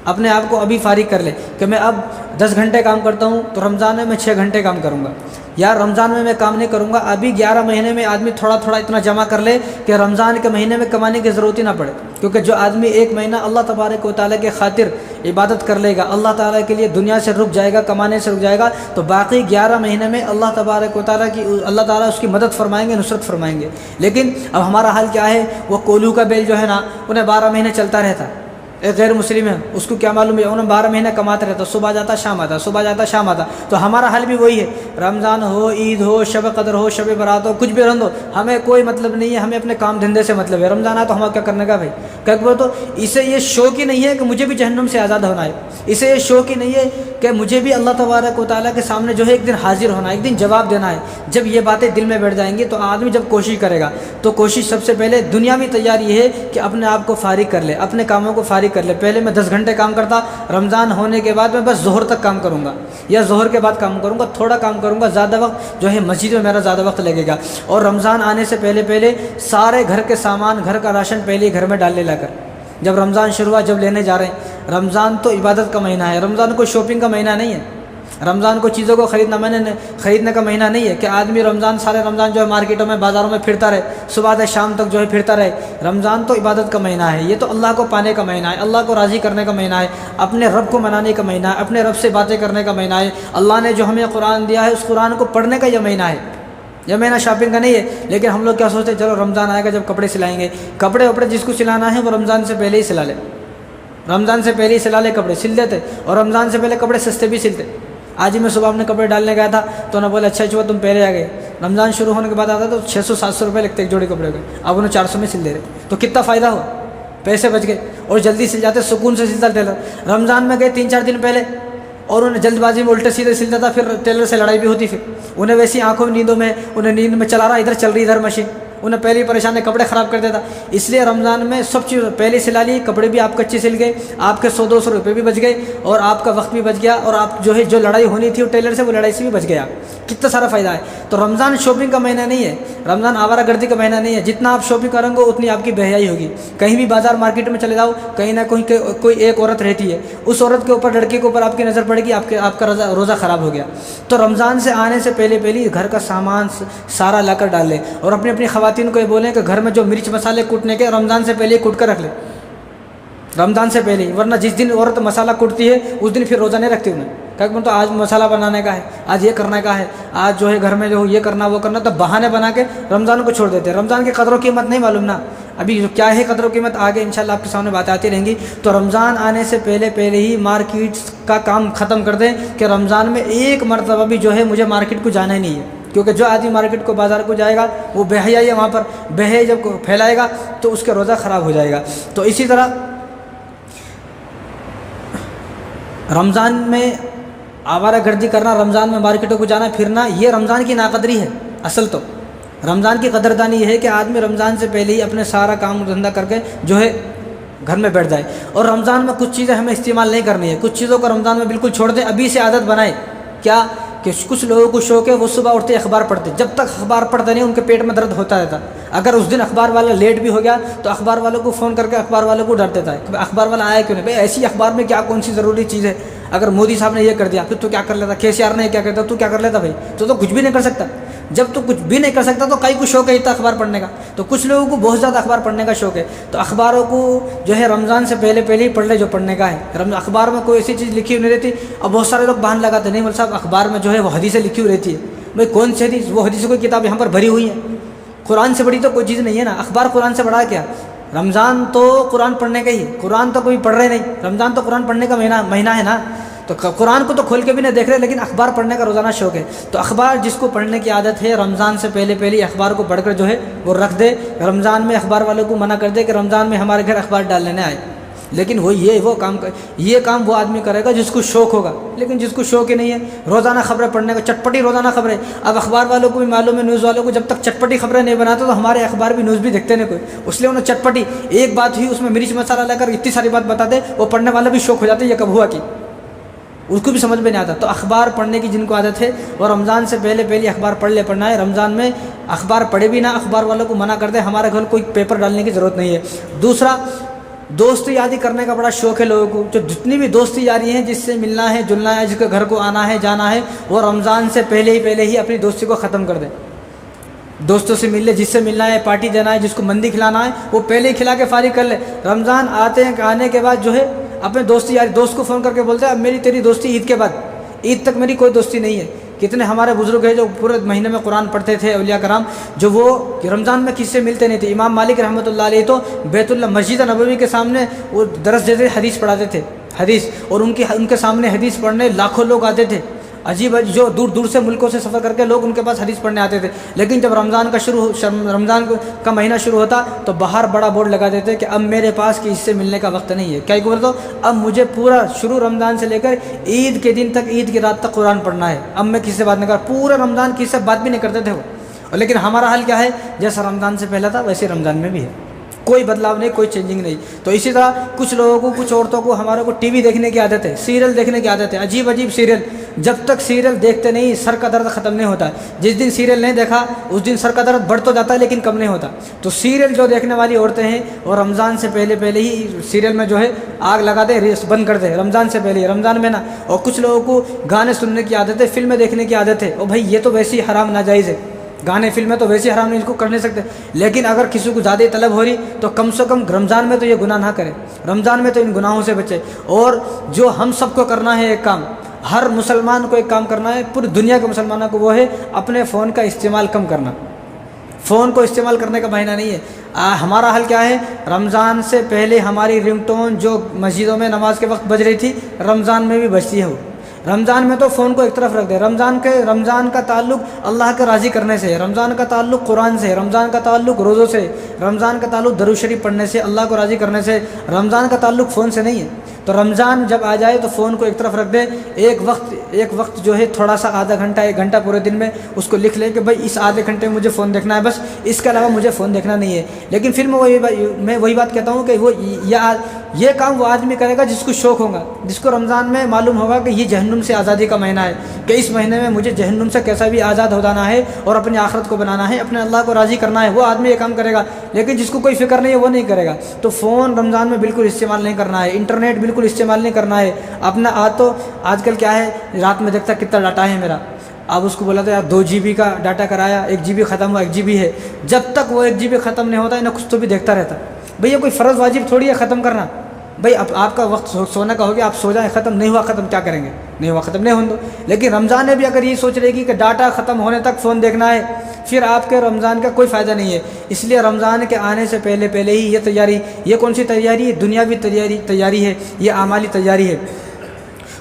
اپنے آپ کو ابھی فارغ کر لے کہ میں اب 10 گھنٹے کام کرتا ہوں تو رمضان میں 6 گھنٹے کام کروں گا، یا رمضان میں کام نہیں کروں گا۔ ابھی 11 مہینے میں آدمی تھوڑا اتنا جمع کر لے کہ رمضان کے مہینے میں کمانے کی ضرورت ہی نہ پڑے، کیونکہ جو آدمی 1 مہینہ اللہ تبارک و تعالیٰ کے خاطر عبادت کر لے گا، اللہ تعالیٰ کے لیے دنیا سے رک جائے گا، کمانے سے رک جائے گا، تو باقی 11 مہینے میں اللہ تبارک و تعالیٰ اللہ تعالیٰ اس کی مدد فرمائیں گے، نصرت فرمائیں گے۔ لیکن اب ہمارا حال کیا ہے، وہ کولو کا بیل جو ہے نا انہیں 12 مہینے چلتا رہتا، ایک غیر مسلم ہے اس کو کیا معلوم ہے، انہیں 12 مہینے کماتے رہتا، صبح جاتا شام آتا، صبح جاتا شام آتا۔ تو ہمارا حال بھی وہی ہے، رمضان ہو، عید ہو، شب قدر ہو، شب برات ہو، کچھ بھی رند ہو، ہمیں کوئی مطلب نہیں ہے، ہمیں اپنے کام دھندے سے مطلب ہے۔ رمضان آیا تو ہمیں کیا کرنے کا بھائی، کہ تو اسے یہ شوق ہی نہیں ہے کہ مجھے بھی جہنم سے آزاد ہونا ہے، اسے یہ شوق ہی نہیں ہے کہ مجھے بھی اللہ تبارک و تعالیٰ کے سامنے جو ہے ایک دن حاضر ہونا ہے، ایک دن جواب دینا ہے۔ جب یہ باتیں دل میں بیٹھ جائیں گی تو آدمی جب کوشش کرے گا تو کوشش سب سے پہلے دنیاوی تیاری ہے کہ اپنے آپ کو فارغ کر لے، اپنے کاموں کو فارغ کر لے۔ پہلے میں 10 گھنٹے کام کرتا، رمضان ہونے کے بعد میں بس ظہر تک کام کروں گا، یا ظہر کے بعد کام کروں گا، تھوڑا کام کروں گا، زیادہ وقت جو ہے مسجد میں میرا زیادہ وقت لگے گا۔ اور رمضان آنے سے پہلے سارے گھر کے سامان، گھر کا راشن پہلے ہی گھر میں ڈال لے لا کر، جب رمضان شروع ہوا جب لینے جا رہے ہیں۔ رمضان تو عبادت کا مہینہ ہے، رمضان کو شاپنگ کا مہینہ نہیں ہے، رمضان کو چیزوں کو خریدنے کا مہینہ نہیں ہے کہ آدمی سارے رمضان جو ہے مارکیٹوں میں بازاروں میں پھرتا رہے، صبح سے شام تک جو ہے پھرتا رہے۔ رمضان تو عبادت کا مہینہ ہے، یہ تو اللہ کو پانے کا مہینہ ہے، اللہ کو راضی کرنے کا مہینہ ہے، اپنے رب کو منانے کا مہینہ ہے، اپنے رب سے باتیں کرنے کا مہینہ ہے۔ اللہ نے جو ہمیں قرآن دیا ہے اس قرآن کو پڑھنے کا یہ مہینہ ہے، یہ مہینہ شاپنگ کا نہیں ہے۔ لیکن ہم لوگ کیا سوچتے ہیں، چلو رمضان آئے گا جب کپڑے سلائیں گے، کپڑے جس کو سلانا ہے وہ رمضان سے پہلے ہی سلا لے، رمضان سے پہلے ہی سلا لے، کپڑے سل دیتے، اور رمضان سے پہلے کپڑے سستے بھی سلتے۔ آج ہی میں صبح اپنے کپڑے ڈالنے گیا تھا تو انہوں نے بولا اچھا تم پہلے آ گئے، رمضان شروع ہونے کے بعد آتا تو 600-700 روپے لگتے ایک جوڑے کپڑے کے، اب انہیں 400 میں سل دے رہے، تو کتنا فائدہ ہوا، پیسے بچ گئے اور جلدی سل جاتے، سکون سے سلتا ٹیلر۔ رمضان میں گئے 3-4 دن پہلے، اور انہیں جلد بازی میں الٹے سیدھے سلتا تھا، پھر ٹیلر سے لڑائی بھی ہوتی، پھر انہیں ویسی آنکھوں میں نیندوں میں انہیں نیند میں چلا رہا، ادھر چل رہی ادھر مشین، انہیں پہلی پریشانی کپڑے خراب کر دیتا۔ اس لیے رمضان میں سب چیز پہلے سلا لی، کپڑے بھی آپ کچے سل گئے، آپ کے 100-200 روپے بھی بچ گئے، اور آپ کا وقت بھی بچ گیا، اور آپ جو ہے جو لڑائی ہونی تھی وہ ٹیلر سے، وہ لڑائی سے بھی بچ گیا۔ کتنا سارا فائدہ ہے۔ تو رمضان شاپنگ کا مہینہ نہیں ہے، رمضان آوارہ گردی کا مہینہ نہیں ہے۔ جتنا آپ شاپنگ کریں گے اتنی آپ کی بے حیائی ہوگی۔ کہیں بھی بازار مارکیٹ میں چلے جاؤ، کہیں نہ کہیں کوئی ایک عورت رہتی ہے، اس عورت کے اوپر، لڑکی کے اوپر آپ کی نظر پڑے گی، آپ کا روزہ خراب ہو گیا۔ تو رمضان سے آنے سے پہلے گھر کا سامان سارا لا کر ڈال لیں، اور اپنی خواتین کو یہ بولیں کہ گھر میں جو مرچ مسالے کوٹنے کے رمضان سے پہلے کوٹ کر رکھ لیں، رمضان سے پہلے، ورنہ جس دن عورت مسالہ کوٹتی ہے اس دن پھر روزہ نہیں رکھتی انہیں، کہ تو آج مسالہ بنانے کا ہے، آج یہ کرنے کا ہے، آج جو ہے گھر میں جو یہ کرنا وہ کرنا، تو بہانے بنا کے رمضان کو چھوڑ دیتے ہیں۔ رمضان کی قدر و قیمت نہیں معلوم نا، ابھی جو کیا ہے قدر و قیمت آگے انشاءاللہ آپ کے سامنے باتیں آتی رہیں گی۔ تو رمضان آنے سے پہلے ہی مارکیٹ کا کام ختم کر دیں کہ رمضان میں ایک مرتبہ بھی جو ہے مجھے مارکیٹ کو جانا ہی نہیں ہے، کیونکہ جو آدمی مارکیٹ کو بازار کو جائے گا وہ بے حیائی ہے، وہاں پر بے حیائی جب پھیلائے گا تو اس کا روزہ خراب ہو جائے گا۔ تو اسی طرح رمضان میں آوارہ گردی کرنا، رمضان میں مارکیٹوں کو جانا پھرنا، یہ رمضان کی ناقدری ہے۔ اصل تو رمضان کی قدردانی یہ ہے کہ آدمی رمضان سے پہلے ہی اپنے سارا کام دھندہ کر کے جو ہے گھر میں بیٹھ جائے، اور رمضان میں کچھ چیزیں ہمیں استعمال نہیں کرنی ہے، کچھ چیزوں کو رمضان میں بالکل چھوڑ دیں، ابھی سے عادت بنائیں۔ کیا کہ کچھ لوگوں کو شوق ہے وہ صبح اٹھتے اخبار پڑھتے، جب تک اخبار پڑھتے نہیں ان کے پیٹ میں درد ہوتا رہتا۔ اگر اس دن اخبار والا لیٹ بھی ہو گیا تو اخبار والوں کو فون کر کے اخبار والوں کو ڈر دیتا ہے کہ اخبار والا آیا کیوں نہیں، بھائی ایسی اخبار میں کیا کون سی ضروری چیز ہے، اگر مودی صاحب نے یہ کر دیا پھر تو کیا کر لیتا، KCR نے کیا کرتا تو کیا کر لیتا، بھائی تو کچھ بھی نہیں کر سکتا۔ جب تو کچھ بھی نہیں کر سکتا تو کئی کو شوق ہے اتنا اخبار پڑھنے کا، تو کچھ لوگوں کو بہت زیادہ اخبار پڑھنے کا شوق ہے، تو اخباروں کو جو ہے رمضان سے پہلے ہی پڑھ لے جو پڑھنے کا ہے۔ اخبار میں کوئی ایسی چیز لکھی ہوئی نہیں رہتی، اور بہت سارے لوگ بہانے لگاتے نہیں مول صاحب اخبار میں جو ہے وہ حدیثیں لکھی ہوئی رہتی ہے، بھائی کون سی حدیث، وہ حدیث کوئی کتاب یہاں پر بھری ہوئی ہے، قرآن سے بڑی تو کوئی چیز نہیں ہے نا، اخبار قرآن سے بڑا کیا، رمضان تو قرآن پڑھنے کا ہی، قرآن تو کوئی پڑھ رہے نہیں، رمضان تو قرآن پڑھنے کا مہینہ ہے نا، تو قرآن کو تو کھول کے بھی نہیں دیکھ رہے لیکن اخبار پڑھنے کا روزانہ شوق ہے۔ تو اخبار جس کو پڑھنے کی عادت ہے رمضان سے پہلے اخبار کو پڑھ کر جو ہے وہ رکھ دے، رمضان میں اخبار والوں کو منع کر دے کہ رمضان میں ہمارے گھر اخبار ڈال لینے آئے، لیکن یہ کام وہ آدمی کرے گا جس کو شوق ہوگا، لیکن جس کو شوق ہی نہیں ہے روزانہ خبریں پڑھنے کا، چٹپٹی روزانہ خبریں، اب اخبار والوں کو بھی معلوم ہے، نیوز والوں کو جب تک چٹپٹی خبریں نہیں بناتے تو ہمارے اخبار بھی نیوز بھی دیکھتے نہیں کوئی، اس لیے انہیں چٹپٹی ایک بات ہوئی اس میں مرچ مسالہ لے کر اتنی ساری بات بتا دے، وہ پڑھنے والا بھی شوق ہو جاتے یہ کب ہوا کہ اس کو بھی سمجھ میں نہیں آتا۔ تو اخبار پڑھنے کی جن کو عادت ہے وہ رمضان سے پہلے اخبار پڑھنا ہے، رمضان میں اخبار پڑھے بھی نہ، اخبار والوں کو منع کر دے، ہمارے گھر کوئی پیپر ڈالنے کی ضرورت نہیں ہے۔ دوسرا، دوستی یاری کرنے کا بڑا شوق ہے لوگوں کو، جو جتنی بھی دوستی یاری ہیں جس سے ملنا ہے جلنا ہے، جس کے گھر کو آنا ہے جانا ہے، وہ رمضان سے پہلے ہی اپنی دوستی کو ختم کر دیں، دوستوں سے مل لے، جس سے ملنا ہے پارٹی دینا ہے، جس کو مندی کھلانا ہے وہ پہلے ہی کھلا کے فارغ کر لے۔ رمضان آنے کے بعد جو ہے اپنے دوست کو فون کر کے بولتے ہیں اب میری تیری دوستی عید کے بعد، عید تک میری کوئی دوستی نہیں ہے۔ کتنے ہمارے بزرگ ہیں جو پورے مہینے میں قرآن پڑھتے تھے، اولیاء کرام، جو وہ رمضان میں کس سے ملتے نہیں تھے۔ امام مالک رحمۃ اللہ علیہ تو بیت اللہ مسجد نبوی کے سامنے وہ درس دیتے، حدیث پڑھاتے تھے، حدیث، اور ان کے سامنے حدیث پڑھنے لاکھوں لوگ آتے تھے، عجیب جو دور سے ملکوں سے سفر کر کے لوگ ان کے پاس حدیث پڑھنے آتے تھے۔ لیکن جب رمضان کا مہینہ شروع ہوتا تو باہر بڑا بورڈ لگا دیتے کہ اب میرے پاس اس سے ملنے کا وقت نہیں ہے، کیا بول دو، اب مجھے پورا شروع رمضان سے لے کر عید کے دن تک، عید کی رات تک قرآن پڑھنا ہے، اب میں کسی سے بات نہیں کر، پورے رمضان کسی سے بات بھی نہیں کرتے تھے وہ۔ لیکن ہمارا حال کیا ہے، جیسا رمضان سے پہلا تھا ویسے رمضان میں بھی ہے، کوئی بدلاؤ نہیں، کوئی چینجنگ نہیں۔ تو اسی طرح کچھ لوگوں کو، کچھ عورتوں کو، ہمارے کو ٹی وی دیکھنے کی عادت ہے، سیریل دیکھنے کی عادت ہے، عجیب سیریل، جب تک سیریل دیکھتے نہیں سر کا درد ختم نہیں ہوتا ہے۔ جس دن سیریل نہیں دیکھا اس دن سر کا درد بڑھ تو جاتا ہے لیکن کم نہیں ہوتا۔ تو سیریل جو دیکھنے والی عورتیں ہیں وہ رمضان سے پہلے ہی سیریل میں جو ہے آگ لگا دے، ریس بند کر دے، رمضان سے پہلے، رمضان میں نا۔ اور کچھ لوگوں کو گانے سننے کی عادت ہے، فلمیں دیکھنے کی عادت ہے، اور بھائی یہ تو ویسے ہی حرام ناجائز ہے، گانے فلمیں تو ویسے حرام نہیں، اس کو کر نہیں سکتے، لیکن اگر کسی کو زیادہ طلب ہو رہی تو کم سے کم رمضان میں تو یہ گناہ نہ کرے، رمضان میں تو ان گناہوں سے بچے۔ اور جو ہم سب کو کرنا ہے ایک کام، ہر مسلمان کو ایک کام کرنا ہے، پوری دنیا کے مسلمانوں کو، وہ ہے اپنے فون کا استعمال کم کرنا۔ فون کو استعمال کرنے کا مہینہ نہیں ہے۔ ہمارا حل کیا ہے، رمضان سے پہلے ہماری رنگ ٹون جو مسجدوں میں نماز کے وقت بج رہی تھی رمضان میں بھی بجتی ہے، وہ رمضان میں تو فون کو ایک طرف رکھ دے۔ رمضان کا تعلق اللہ کے راضی کرنے سے ہے، رمضان کا تعلق قرآن سے ہے، رمضان کا تعلق روزوں سے، رمضان کا تعلق درود شریف پڑھنے سے، اللہ کو راضی کرنے سے، رمضان کا تعلق فون سے نہیں ہے۔ تو رمضان جب آ جائے تو فون کو ایک طرف رکھ دے، ایک وقت جو ہے تھوڑا سا آدھا گھنٹہ 1 گھنٹہ پورے دن میں اس کو لکھ لے کہ بھائی اس آدھے گھنٹے میں مجھے فون دیکھنا ہے، بس اس کے علاوہ مجھے فون دیکھنا نہیں ہے۔ لیکن پھر میں وہی بات کہتا ہوں کہ یہ کام وہ آدمی کرے گا جس کو شوق ہوگا، جس کو رمضان میں معلوم ہوگا کہ یہ جہنم سے آزادی کا مہینہ ہے، کہ اس مہینے میں مجھے جہنم سے کیسا بھی آزاد ہو جانا ہے اور اپنی آخرت کو بنانا ہے، اپنے اللہ کو راضی کرنا ہے، وہ آدمی یہ کام کرے گا۔ لیکن جس کو کوئی فکر نہیں ہے وہ نہیں کرے گا۔ تو فون رمضان میں بالکل استعمال نہیں کرنا ہے، انٹرنیٹ بالکل استعمال نہیں کرنا ہے۔ اپنا آج کل کیا ہے، رات میں دیکھتا کتنا ڈاٹا ہے میرا، اب اس کو بولا تھا یار 2 GB کا ڈاٹا کرایا، 1 GB ختم ہوا، 1 GB ہے، جب تک وہ 1 GB ختم نہیں ہوتا ہے نہ کچھ تو بھی دیکھتا رہتا۔ بھئی یہ کوئی فرض واجب تھوڑی ہے ختم کرنا، بھئی اب آپ کا وقت سونے کا ہو گیا، آپ سو جائیں، ختم نہیں ہوا ختم کیا کریں گے، نہیں ہوا ختم نہیں ہونے دو۔ لیکن رمضان میں بھی اگر یہ سوچ رہے گی کہ ڈاٹا ختم ہونے تک فون دیکھنا ہے، پھر آپ کے رمضان کا کوئی فائدہ نہیں ہے۔ اس لیے رمضان کے آنے سے پہلے ہی یہ تیاری، یہ کون سی تیاری ہے؟ دنیاوی تیاری ہے، یہ اعمالی تیاری ہے۔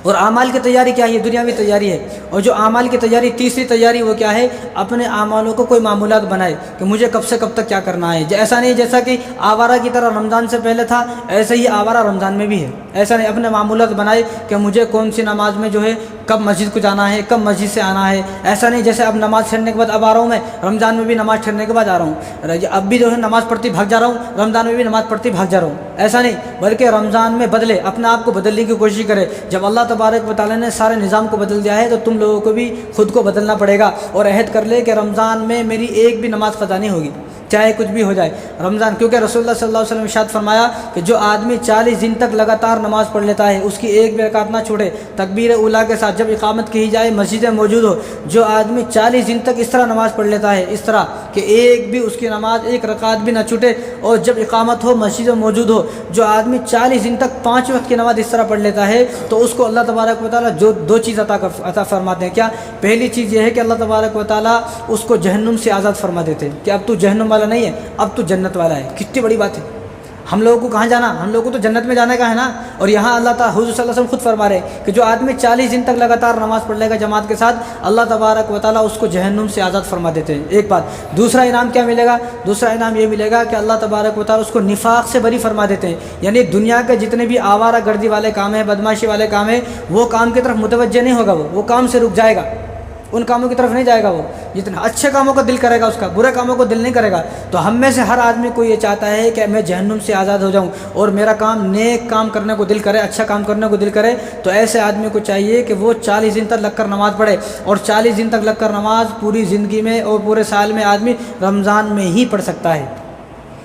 اور اعمال کی تیاری کیا ہے؟ دنیاوی تیاری ہے۔ اور جو اعمال کی تیاری، تیسری تیاری وہ کیا ہے؟ اپنے اعمالوں کو کوئی معمولات بنائے کہ مجھے کب سے کب تک کیا کرنا ہے۔ ایسا نہیں جیسا کہ آوارہ کی طرح رمضان سے پہلے تھا، ایسے ہی آوارہ رمضان میں بھی ہے۔ ایسا نہیں، اپنے معمولات بنائے کہ مجھے کون سی نماز میں جو ہے کب مسجد کو جانا ہے، کب مسجد سے آنا ہے۔ ایسا نہیں جیسے اب نماز چھڑنے کے بعد اب آ رہا ہوں، میں رمضان میں بھی نماز چھڑنے کے بعد آ رہا ہوں، اب بھی جو ہے نماز پڑھتی بھاگ جا رہا ہوں، رمضان میں بھی نماز پڑھتی بھاگ جا رہا ہوں۔ ایسا نہیں، بلکہ رمضان میں بدلے، اپنے آپ کو بدلنے کی کوشش کرے۔ جب اللہ تبارک و تعالیٰ نے سارے نظام کو بدل دیا ہے تو تم لوگوں کو بھی خود کو بدلنا پڑے گا، اور عہد کر لے کہ رمضان میں میری ایک بھی نماز قضا نہیں ہوگی، چاہے کچھ بھی ہو جائے رمضان۔ کیونکہ رسول اللہ صلی اللہ علیہ وسلم نے ارشاد فرمایا کہ جو آدمی 40 دن تک لگاتار نماز پڑھ لیتا ہے، اس کی ایک بھی رکعت نہ چھوٹے، تکبیر اولیٰ کے ساتھ جب اقامت کی جائے، مسجد موجود ہو، جو آدمی 40 دن تک اس طرح نماز پڑھ لیتا ہے، اس طرح کہ ایک بھی اس کی نماز ایک رکعت بھی نہ چھوٹے، اور جب اقامت ہو، مسجد موجود ہو، جو آدمی 40 دن تک 5 وقت کی نماز اس طرح پڑھ لیتا ہے، تو اس کو اللہ تبارک و تعالیٰ جو 2 چیز عطا فرماتے ہیں۔ کیا؟ پہلی چیز یہ ہے کہ اللہ تبارک و تعالیٰ اس کو جہنم سے آزاد فرما دیتے ہیں کہ اب تو جہنم والا نہیں ہے، اب تو جنت والا ہے۔ کتنی بڑی بات ہے! ہم لوگوں کو کہاں جانا؟ ہم لوگوں کو تو جنت میں جانے کا ہے نا۔ اور یہاں اللہ تعالیٰ حضور صلی اللہ علیہ وسلم خود فرما رہے ہیں کہ جو آدمی 40 دن تک لگاتار نماز پڑھ لے گا جماعت کے ساتھ، اللہ تبارک و تعالیٰ اس کو جہنم سے آزاد فرما دیتے ہیں۔ ایک بات۔ دوسرا انعام کیا ملے گا؟ دوسرا انعام یہ ملے گا کہ اللہ تبارک و تعالیٰ اس کو نفاق سے بری فرما دیتے ہیں، یعنی دنیا کے جتنے بھی آوارہ گردی والے کام ہیں، بدماشی والے کام ہیں، وہ کام کی طرف متوجہ نہیں ہوگا، وہ کام سے رک جائے گا، ان کاموں کی طرف نہیں جائے گا۔ وہ جتنا اچھے کاموں کا دل کرے گا، اس کا برے کاموں کو دل نہیں کرے گا۔ تو ہم میں سے ہر آدمی کو یہ چاہتا ہے کہ میں جہنم سے آزاد ہو جاؤں اور میرا کام نیک کام کرنے کو دل کرے، اچھا کام کرنے کو دل کرے۔ تو ایسے آدمی کو چاہیے کہ وہ 40 دن تک لگ کر نماز پڑھے، اور 40 دن تک لگ کر نماز پوری زندگی میں اور پورے سال میں آدمی رمضان میں ہی پڑھ سکتا ہے،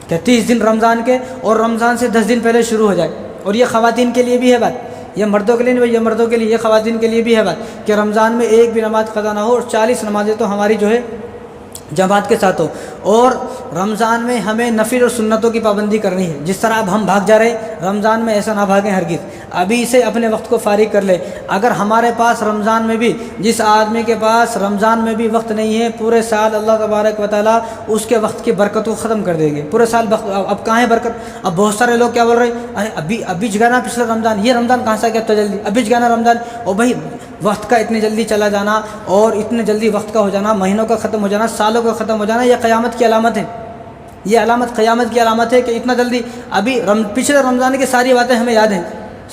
کہ 30 دن رمضان کے، اور رمضان سے 10 دن پہلے شروع ہو جائے۔ اور یہ خواتین کے لیے بھی ہے بات، یہ مردوں کے لیے نہیں بھائی، یہ مردوں کے لیے، یہ خواتین کے لیے بھی ہے بات کہ رمضان میں ایک بھی نماز قضا نہ ہو، اور 40 نمازیں تو ہماری جو ہے جماعت کے ساتھ ہو۔ اور رمضان میں ہمیں نفل اور سنتوں کی پابندی کرنی ہے۔ جس طرح اب ہم بھاگ جا رہے ہیں، رمضان میں ایسا نہ بھاگیں ہرگز، ابھی سے اپنے وقت کو فارغ کر لے۔ اگر ہمارے پاس رمضان میں بھی، جس آدمی کے پاس رمضان میں بھی وقت نہیں ہے، پورے سال اللہ تبارک و تعالیٰ اس کے وقت کی برکت کو ختم کر دیں گے۔ پورے سال وقت اب کہاں ہے برکت؟ اب بہت سارے لوگ کیا بول رہے ہیں، ارے ابھی جگانا پچھلا رمضان، یہ رمضان کہاں سے گیا اتنا جلدی، ابھی جگانا رمضان۔ اور بھائی وقت کا اتنی جلدی چلا جانا اور اتنے جلدی وقت کا ہو جانا، مہینوں کا ختم ہو جانا، سالوں کا ختم ہو جانا، یہ قیامت کی علامت ہے۔ یہ علامت قیامت کی علامت ہے کہ اتنا جلدی، ابھی پچھلے رمضان کی ساری باتیں ہمیں یاد ہیں،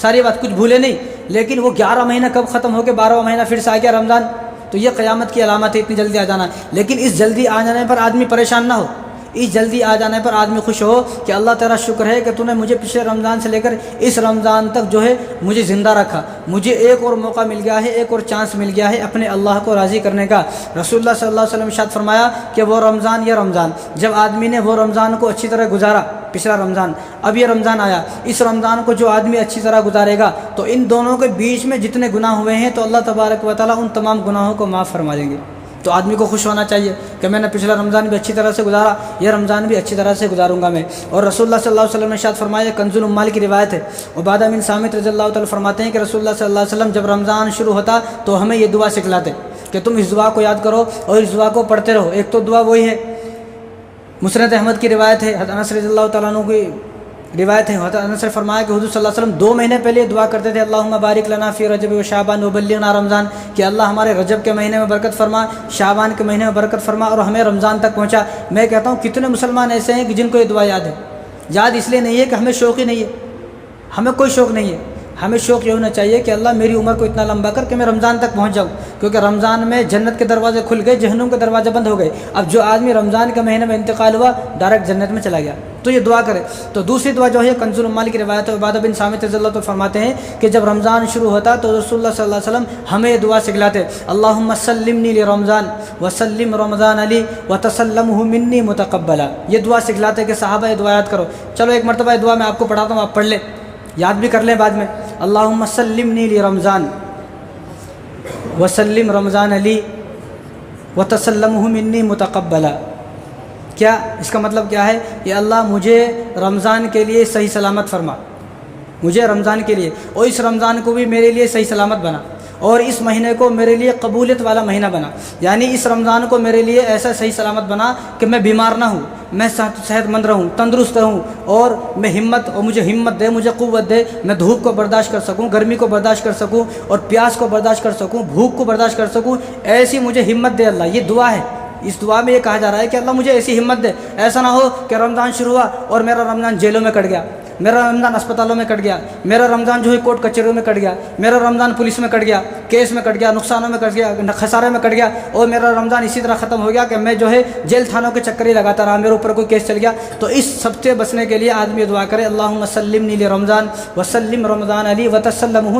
ساری بات کچھ بھولے نہیں، لیکن وہ 11 مہینہ کب ختم ہو کے 12واں مہینہ پھر سے آ گیا رمضان۔ تو یہ قیامت کی علامت ہے اتنی جلدی آ جانا۔ لیکن اس جلدی آ جانے پر آدمی پریشان نہ ہو، اس جلدی آ جانے پر آدمی خوش ہو کہ اللہ تیرا شکر ہے کہ تو نے مجھے پچھلے رمضان سے لے کر اس رمضان تک جو ہے مجھے زندہ رکھا، مجھے ایک اور موقع مل گیا ہے، ایک اور چانس مل گیا ہے اپنے اللہ کو راضی کرنے کا۔ رسول اللہ صلی اللہ علیہ وسلم نے ارشاد فرمایا کہ وہ رمضان، یہ رمضان جب آدمی نے وہ رمضان کو اچھی طرح گزارا، پچھلا رمضان، اب یہ رمضان آیا، اس رمضان کو جو آدمی اچھی طرح گزارے گا تو ان دونوں کے بیچ میں جتنے گناہ ہوئے ہیں تو اللہ تبارک و تعالیٰ ان تمام گناہوں کو معاف فرما دیں گے۔ تو آدمی کو خوش ہونا چاہیے کہ میں نے پچھلا رمضان بھی اچھی طرح سے گزارا، یہ رمضان بھی اچھی طرح سے گزاروں گا میں۔ اور رسول اللہ صلی اللہ علیہ وسلم نے ارشاد فرمایا، کنز الاموال کی روایت ہے، عبادہ بن صامت رضی اللہ تعالیٰ فرماتے ہیں کہ رسول اللہ صلی اللہ علیہ وسلم جب رمضان شروع ہوتا تو ہمیں یہ دعا سکھلاتے کہ تم اس دعا کو یاد کرو اور اس دعا کو پڑھتے رہو۔ ایک تو دعا وہی ہے، مسند احمد کی روایت ہے، حضرت انس رضی اللہ تعالیٰ عنہ کی روایت ہے، حضرت انس نے فرمایا کہ حضور صلی اللہ علیہ وسلم 2 مہینے پہلے دعا کرتے تھے، اللہم بارک لنا فی رجب و شعبان وبلغنا رمضان، کہ اللہ ہمارے رجب کے مہینے میں برکت فرما، شعبان کے مہینے میں برکت فرما اور ہمیں رمضان تک پہنچا۔ میں کہتا ہوں کتنے مسلمان ایسے ہیں کہ جن کو یہ دعا یاد ہے؟ یاد اس لیے نہیں ہے کہ ہمیں شوق ہی نہیں ہے، ہمیں کوئی شوق نہیں ہے، ہمیں شوق یہ ہونا چاہیے کہ اللہ میری عمر کو اتنا لمبا کر کہ میں رمضان تک پہنچ جاؤں، کیونکہ رمضان میں جنت کے دروازے کھل گئے، جہنم کے دروازے بند ہو گئے۔ اب جو آدمی رمضان کے مہینے میں انتقال ہوا ڈائریکٹ جنت میں چلا گیا، تو یہ دعا کرے۔ تو دوسری دعا جو ہے کنز العمال کی روایت ہے، عبادہ بن صامت رضی اللہ عنہ فرماتے ہیں کہ جب رمضان شروع ہوتا تو رسول اللہ صلی اللہ علیہ وسلم ہمیں یہ دعا سکھلاتے، اللہم سلمنی لرمضان وسلم رمضان علی وتسلمہ منی متقبلا۔ یہ دعا سکھلاتے کہ صحابہ یہ دعا یاد کرو۔ چلو ایک مرتبہ یہ دعا میں آپ کو پڑھاتا ہوں، آپ پڑھ لیں، یاد بھی کر لیں بعد میں۔ اللہم سلمنی لرمضان وسلم رمضان علی وتسلمہ منی متقبلا۔ کیا اس کا مطلب کیا ہے؟ کہ اللہ مجھے رمضان کے لیے صحیح سلامت فرما، مجھے رمضان کے لیے، اور اس رمضان کو بھی میرے لیے صحیح سلامت بنا، اور اس مہینے کو میرے لیے قبولیت والا مہینہ بنا، یعنی اس رمضان کو میرے لیے ایسا صحیح سلامت بنا کہ میں بیمار نہ ہوں، میں صحت مند رہوں، تندرست رہوں، اور میں مجھے ہمت دے، مجھے قوت دے، میں دھوپ کو برداشت کر سکوں، گرمی کو برداشت کر سکوں، اور پیاس کو برداشت کر سکوں، بھوک کو برداشت کر سکوں، ایسی مجھے ہمت دے اللہ۔ یہ دعا ہے، اس دعا میں یہ کہا جا رہا ہے کہ اللہ مجھے ایسی ہمت دے، ایسا نہ ہو کہ رمضان شروع ہوا اور میرا رمضان جیلوں میں کٹ گیا، میرا رمضان اسپتالوں میں کٹ گیا، میرا رمضان جو ہے کورٹ کچہریوں میں کٹ گیا، میرا رمضان پولیس میں کٹ گیا، کیس میں کٹ گیا، نقصانوں میں کٹ گیا، خسارے میں کٹ گیا، اور میرا رمضان اسی طرح ختم ہو گیا کہ میں جو ہے جیل تھانوں کے چکر ہی لگاتا رہا، میرے اوپر کوئی کیس چل گیا۔ تو اس سب سے بچنے کے لیے آدمی یہ دعا کرے، اللہم سلمنی لرمضان وسلم رمضان علی وتسلمہ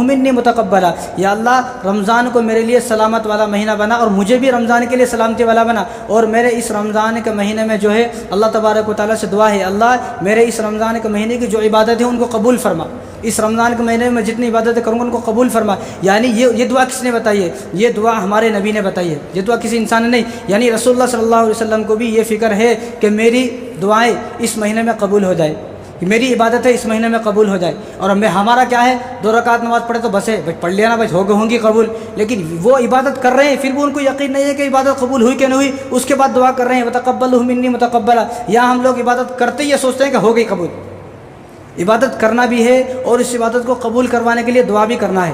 منی متقبلا۔ یا اللہ رمضان کو میرے لیے سلامت والا مہینہ بنا، اور مجھے بھی رمضان کے لیے سلامتی والا بنا، اور میرے اس رمضان کے مہینے میں جو ہے اللہ تبارک و تعالیٰ سے دعا ہے، اللہ میرے اس رمضان کے مہینے کی جو عبادت ہے ان کو قبول فرما، اس رمضان کے مہینے میں جتنی عبادتیں کروں گا ان کو قبول فرما۔ یعنی یہ دعا کس نے بتائی ہے؟ یہ دعا ہمارے نبی نے بتائی ہے، یہ دعا کسی انسان نے نہیں، یعنی رسول اللہ صلی اللہ علیہ وسلم کو بھی یہ فکر ہے کہ میری دعائیں اس مہینے میں قبول ہو جائے، میری عبادت ہے اس مہینے میں قبول ہو جائے۔ اور ہمارا کیا ہے، 2 رکعت نماز پڑھے تو بس ہے، بھائی پڑھ لیا نا، بھائی ہوں گی قبول، لیکن وہ عبادت کر رہے ہیں پھر بھی ان کو یقین نہیں ہے کہ عبادت قبول ہوئی کہ نہیں ہوئی، اس کے بعد دعا کر رہے ہیں وتقبلہ منی متقبلا۔ یا ہم لوگ عبادت کرتے ہی یہ سوچتے ہیں کہ ہو گئی قبول، عبادت کرنا بھی ہے اور اس عبادت کو قبول کروانے کے لیے دعا بھی کرنا ہے۔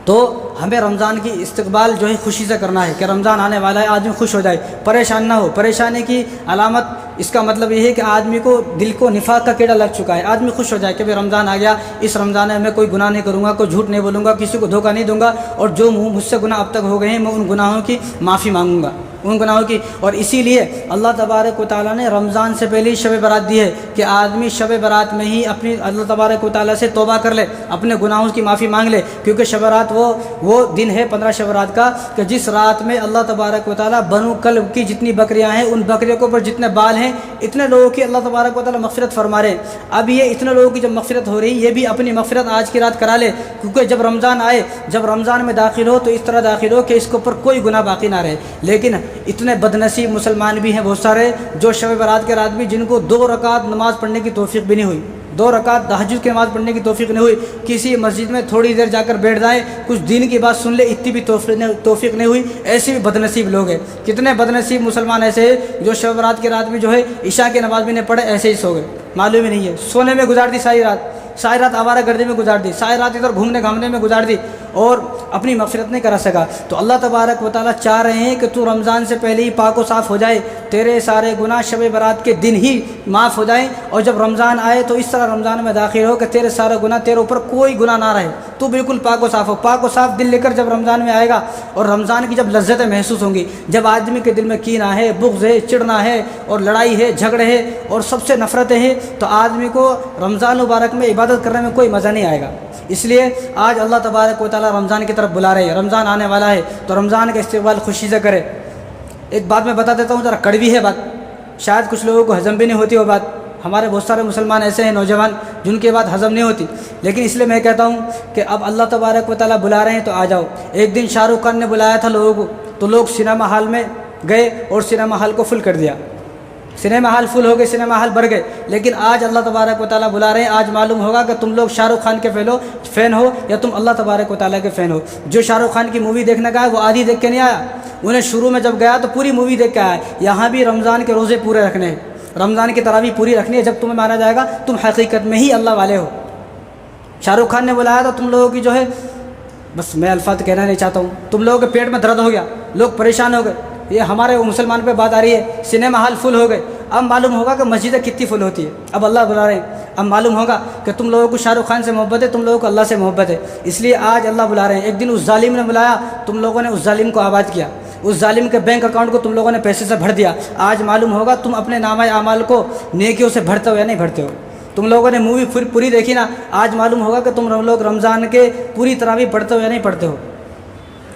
تو ہمیں رمضان کی استقبال جو ہے خوشی سے کرنا ہے کہ رمضان آنے والا ہے، آدمی خوش ہو جائے، پریشان نہ ہو۔ پریشانی کی علامت اس کا مطلب یہ ہے کہ آدمی کو دل کو نفاق کا کیڑا لگ چکا ہے، آدمی خوش ہو جائے کہ رمضان آ گیا، اس رمضان میں میں کوئی گناہ نہیں کروں گا، کوئی جھوٹ نہیں بولوں گا، کسی کو دھوکہ نہیں دوں گا، اور جو مجھ سے گناہ اب تک ہو گئے ہیں میں ان گناہوں کی معافی مانگوں گا، ان گناہوں کی۔ اور اسی لیے اللہ تبارک و تعالیٰ نے رمضان سے پہلے ہی شب برات دی ہے کہ آدمی شب برات میں ہی اپنی اللہ تبارک و تعالیٰ سے توبہ کر لے، اپنے گناہوں کی معافی مانگ لے، کیونکہ شب برات وہ دن ہے 15 شب برات کا کہ جس رات میں اللہ تبارک و تعالیٰ بنو کلب کی جتنی بکریاں ہیں ان بکریوں کے اوپر جتنے بال ہیں اتنے لوگوں کی اللہ تبارک و تعالیٰ مغفرت فرما رہے ہیں۔ اب یہ اتنے لوگوں کی جب مغفرت ہو رہی، یہ بھی اپنی مغفرت آج کی رات کرا لے، کیونکہ جب رمضان آئے، جب رمضان میں داخل ہو تو اس طرح داخل ہو کہ اس کے اوپر کوئی گناہ باقی نہ رہے۔ لیکن اتنے بدنصیب مسلمان بھی ہیں بہت سارے جو شب برات کے رات بھی جن کو 2 رکعت نماز پڑھنے کی توفیق بھی نہیں ہوئی، 2 رکعت تہجد کی نماز پڑھنے کی توفیق نہیں ہوئی، کسی مسجد میں تھوڑی دیر جا کر بیٹھ جائیں، کچھ دین کی بات سن لے، اتنی بھی توفیق نہیں ہوئی۔ ایسے بھی بدنصیب لوگ ہیں، کتنے بدنصیب مسلمان ایسے ہیں جو شب برات کی رات میں جو ہے عشاء کی نماز بھی نہیں پڑھے، ایسے ہی سو گئے، معلوم ہی نہیں ہے، سونے میں گزار دی ساری رات آوارہ گردی میں گزار دی، ساری رات ادھر گھومنے گھامنے میں گزار دی، اور اپنی مغفرت نہیں کرا سکا۔ تو اللہ تبارک و تعالیٰ چاہ رہے ہیں کہ تو رمضان سے پہلے ہی پاک و صاف ہو جائے، تیرے سارے گناہ شب برات کے دن ہی معاف ہو جائیں، اور جب رمضان آئے تو اس طرح رمضان میں داخل ہو کہ تیرے سارے گناہ، تیرے اوپر کوئی گناہ نہ رہے، تو بالکل پاک و صاف ہو۔ پاک و صاف دل لے کر جب رمضان میں آئے گا اور رمضان کی جب لذتیں محسوس ہوں گی، جب آدمی کے دل میں کینہ ہے، بغض ہے، چڑنا ہے، اور لڑائی ہے، جھگڑے ہے، اور سب سے نفرتیں ہیں، تو آدمی کو رمضان مبارک میں عبادت کرنے میں کوئی مزہ نہیں آئے گا۔ اس لیے آج اللہ تبارک و تعالیٰ رمضان کی طرف بلا رہے ہیں، رمضان آنے والا ہے تو رمضان کا استقبال خوشی سے کرے۔ ایک بات میں بتا دیتا ہوں، ذرا کڑوی ہے بات، شاید کچھ لوگوں کو ہضم بھی نہیں ہوتی وہ بات، ہمارے بہت سارے مسلمان ایسے ہیں نوجوان جن کی بات ہضم نہیں ہوتی، لیکن اس لیے میں کہتا ہوں کہ اب اللہ تبارک و تعالیٰ بلا رہے ہیں تو آ جاؤ۔ ایک دن شاہ رخ خان نے بلایا تھا لوگوں کو، تو لوگ سنیما ہال میں گئے اور سنیما ہال کو فل کر دیا، سنیما ہال فل ہو گئے، سنیما ہال بھر گئے۔ لیکن آج اللہ تبارک و تعالیٰ بلا رہے ہیں، آج معلوم ہوگا کہ تم لوگ شاہ رخ خان کے فین ہو یا تم اللہ تبارک و تعالیٰ کے فین ہو۔ جو شاہ رخ خان کی مووی دیکھنے کا ہے وہ آدھی دیکھ کے نہیں آیا، انہیں شروع میں جب گیا تو پوری مووی دیکھ کے آیا۔ یہاں بھی رمضان کے روزے پورے رکھنے ہیں، رمضان کی تراویح پوری رکھنی ہے، جب تمہیں مانا جائے گا تم حقیقت میں ہی اللہ والے ہو۔ شاہ رخ خان نے بلایا تو تم لوگوں کی جو ہے، بس میں الفاظ کہنا نہیں چاہتا ہوں، تم لوگوں کے پیٹ میں درد ہو گیا، لوگ پریشان ہو گئے۔ یہ ہمارے مسلمان پہ بات آ رہی ہے، سنیما ہال فل ہو گئے، اب معلوم ہوگا کہ مسجدیں کتنی فل ہوتی ہے. اب اللہ بلا رہے ہیں, اب معلوم ہوگا کہ تم لوگوں کو شاہ رخ خان سے محبت ہے, تم لوگوں کو اللہ سے محبت ہے, اس لیے آج اللہ بلا رہے ہیں. ایک دن اس ظالم نے بلایا, تم لوگوں نے اس ظالم کو آباد کیا, اس ظالم کے بینک اکاؤنٹ کو تم لوگوں نے پیسے سے بھر دیا. آج معلوم ہوگا تم اپنے نامہ اعمال کو نیکیوں سے بھرتے ہو یا نہیں بھرتے ہو. تم لوگوں نے مووی پوری دیکھی نا, آج معلوم ہوگا کہ تم لوگ رمضان کے پوری تراویح پڑھتے ہو یا نہیں پڑھتے ہو.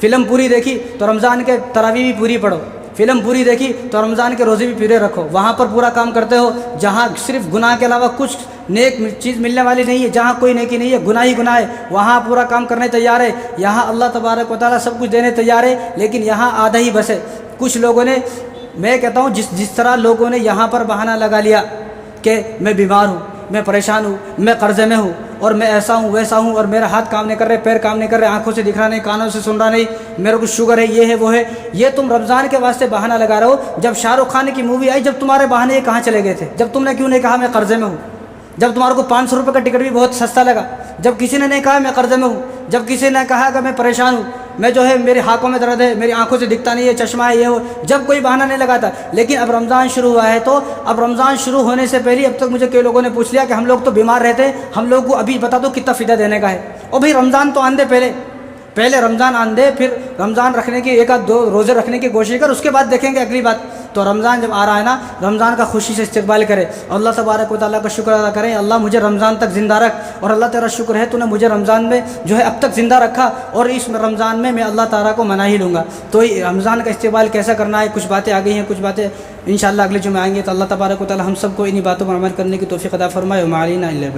فلم پوری دیکھی تو رمضان کے تراویح بھی پوری پڑھو, فلم پوری دیکھی تو رمضان کے روزے بھی پورے رکھو. وہاں پر پورا کام کرتے ہو جہاں صرف گناہ کے علاوہ کچھ نیک چیز ملنے والی نہیں ہے, جہاں کوئی نیکی نہیں ہے, گناہ ہی گناہ ہے, وہاں پورا کام کرنے تیار ہے. یہاں اللہ تبارک و تعالیٰ سب کچھ دینے تیار ہے, لیکن یہاں آدھا ہی بس ہے. کچھ لوگوں نے, میں کہتا ہوں جس طرح لوگوں نے یہاں پر بہانہ لگا لیا کہ میں بیمار ہوں, میں پریشان ہوں, میں قرضے میں ہوں, اور میں ایسا ہوں ویسا ہوں, اور میرا ہاتھ کام نہیں کر رہے, پیر کام نہیں کر رہے, آنکھوں سے دکھ رہا نہیں, کانوں سے سن رہا نہیں, میرے کو شوگر ہے, یہ ہے وہ ہے. یہ تم رمضان کے واسطے بہانہ لگا رہے ہو. جب شاہ رخ خان کی مووی آئی, جب تمہارے بہانے یہ کہاں چلے گئے تھے؟ جب تم نے کیوں نہیں کہا میں قرضے میں ہوں؟ جب تمہارے کو 500 روپے کا ٹکٹ بھی بہت سستا لگا, جب کسی نے نہیں کہا میں قرضے میں ہوں, جب کسی نے کہا کہ میں پریشان ہوں, میں جو ہے میرے ہاتھوں میں درد ہے, میری آنکھوں سے دکھتا نہیں ہے, چشمہ ہے, یہ ہو, جب کوئی بہانہ نہیں لگاتا. لیکن اب رمضان شروع ہوا ہے, تو اب رمضان شروع ہونے سے پہلے اب تک مجھے کئی لوگوں نے پوچھ لیا کہ ہم لوگ تو بیمار رہتے, ہم لوگ کو ابھی بتا دو کتنا فدیہ دینے کا ہے. اور بھائی رمضان تو آن دے, پہلے رمضان آن دے, پھر رمضان رکھنے کی 1-2 روزے رکھنے کی کوشش کر, اس کے بعد دیکھیں گے اگلی بات. تو رمضان جب آ رہا ہے نا, رمضان کا خوشی سے استقبال کرے, اللہ تبارک و تعالیٰ کا شکر ادا کریں. اللہ مجھے رمضان تک زندہ رکھ, اور اللہ تیرا شکر ہے تو نے مجھے رمضان میں جو ہے اب تک زندہ رکھا, اور اس رمضان میں اللہ تعالیٰ کو منا ہی لوں گا. تو رمضان کا استقبال کیسا کرنا ہے, کچھ باتیں آ گئی ہیں, کچھ باتیں انشاءاللہ اگلے جمعے آئیں گے. تو اللہ تبارک و تعالیٰ ہم سب کو انہی باتوں پر عمل کرنے کی توفیق عطا فرمائے. وما علینا الا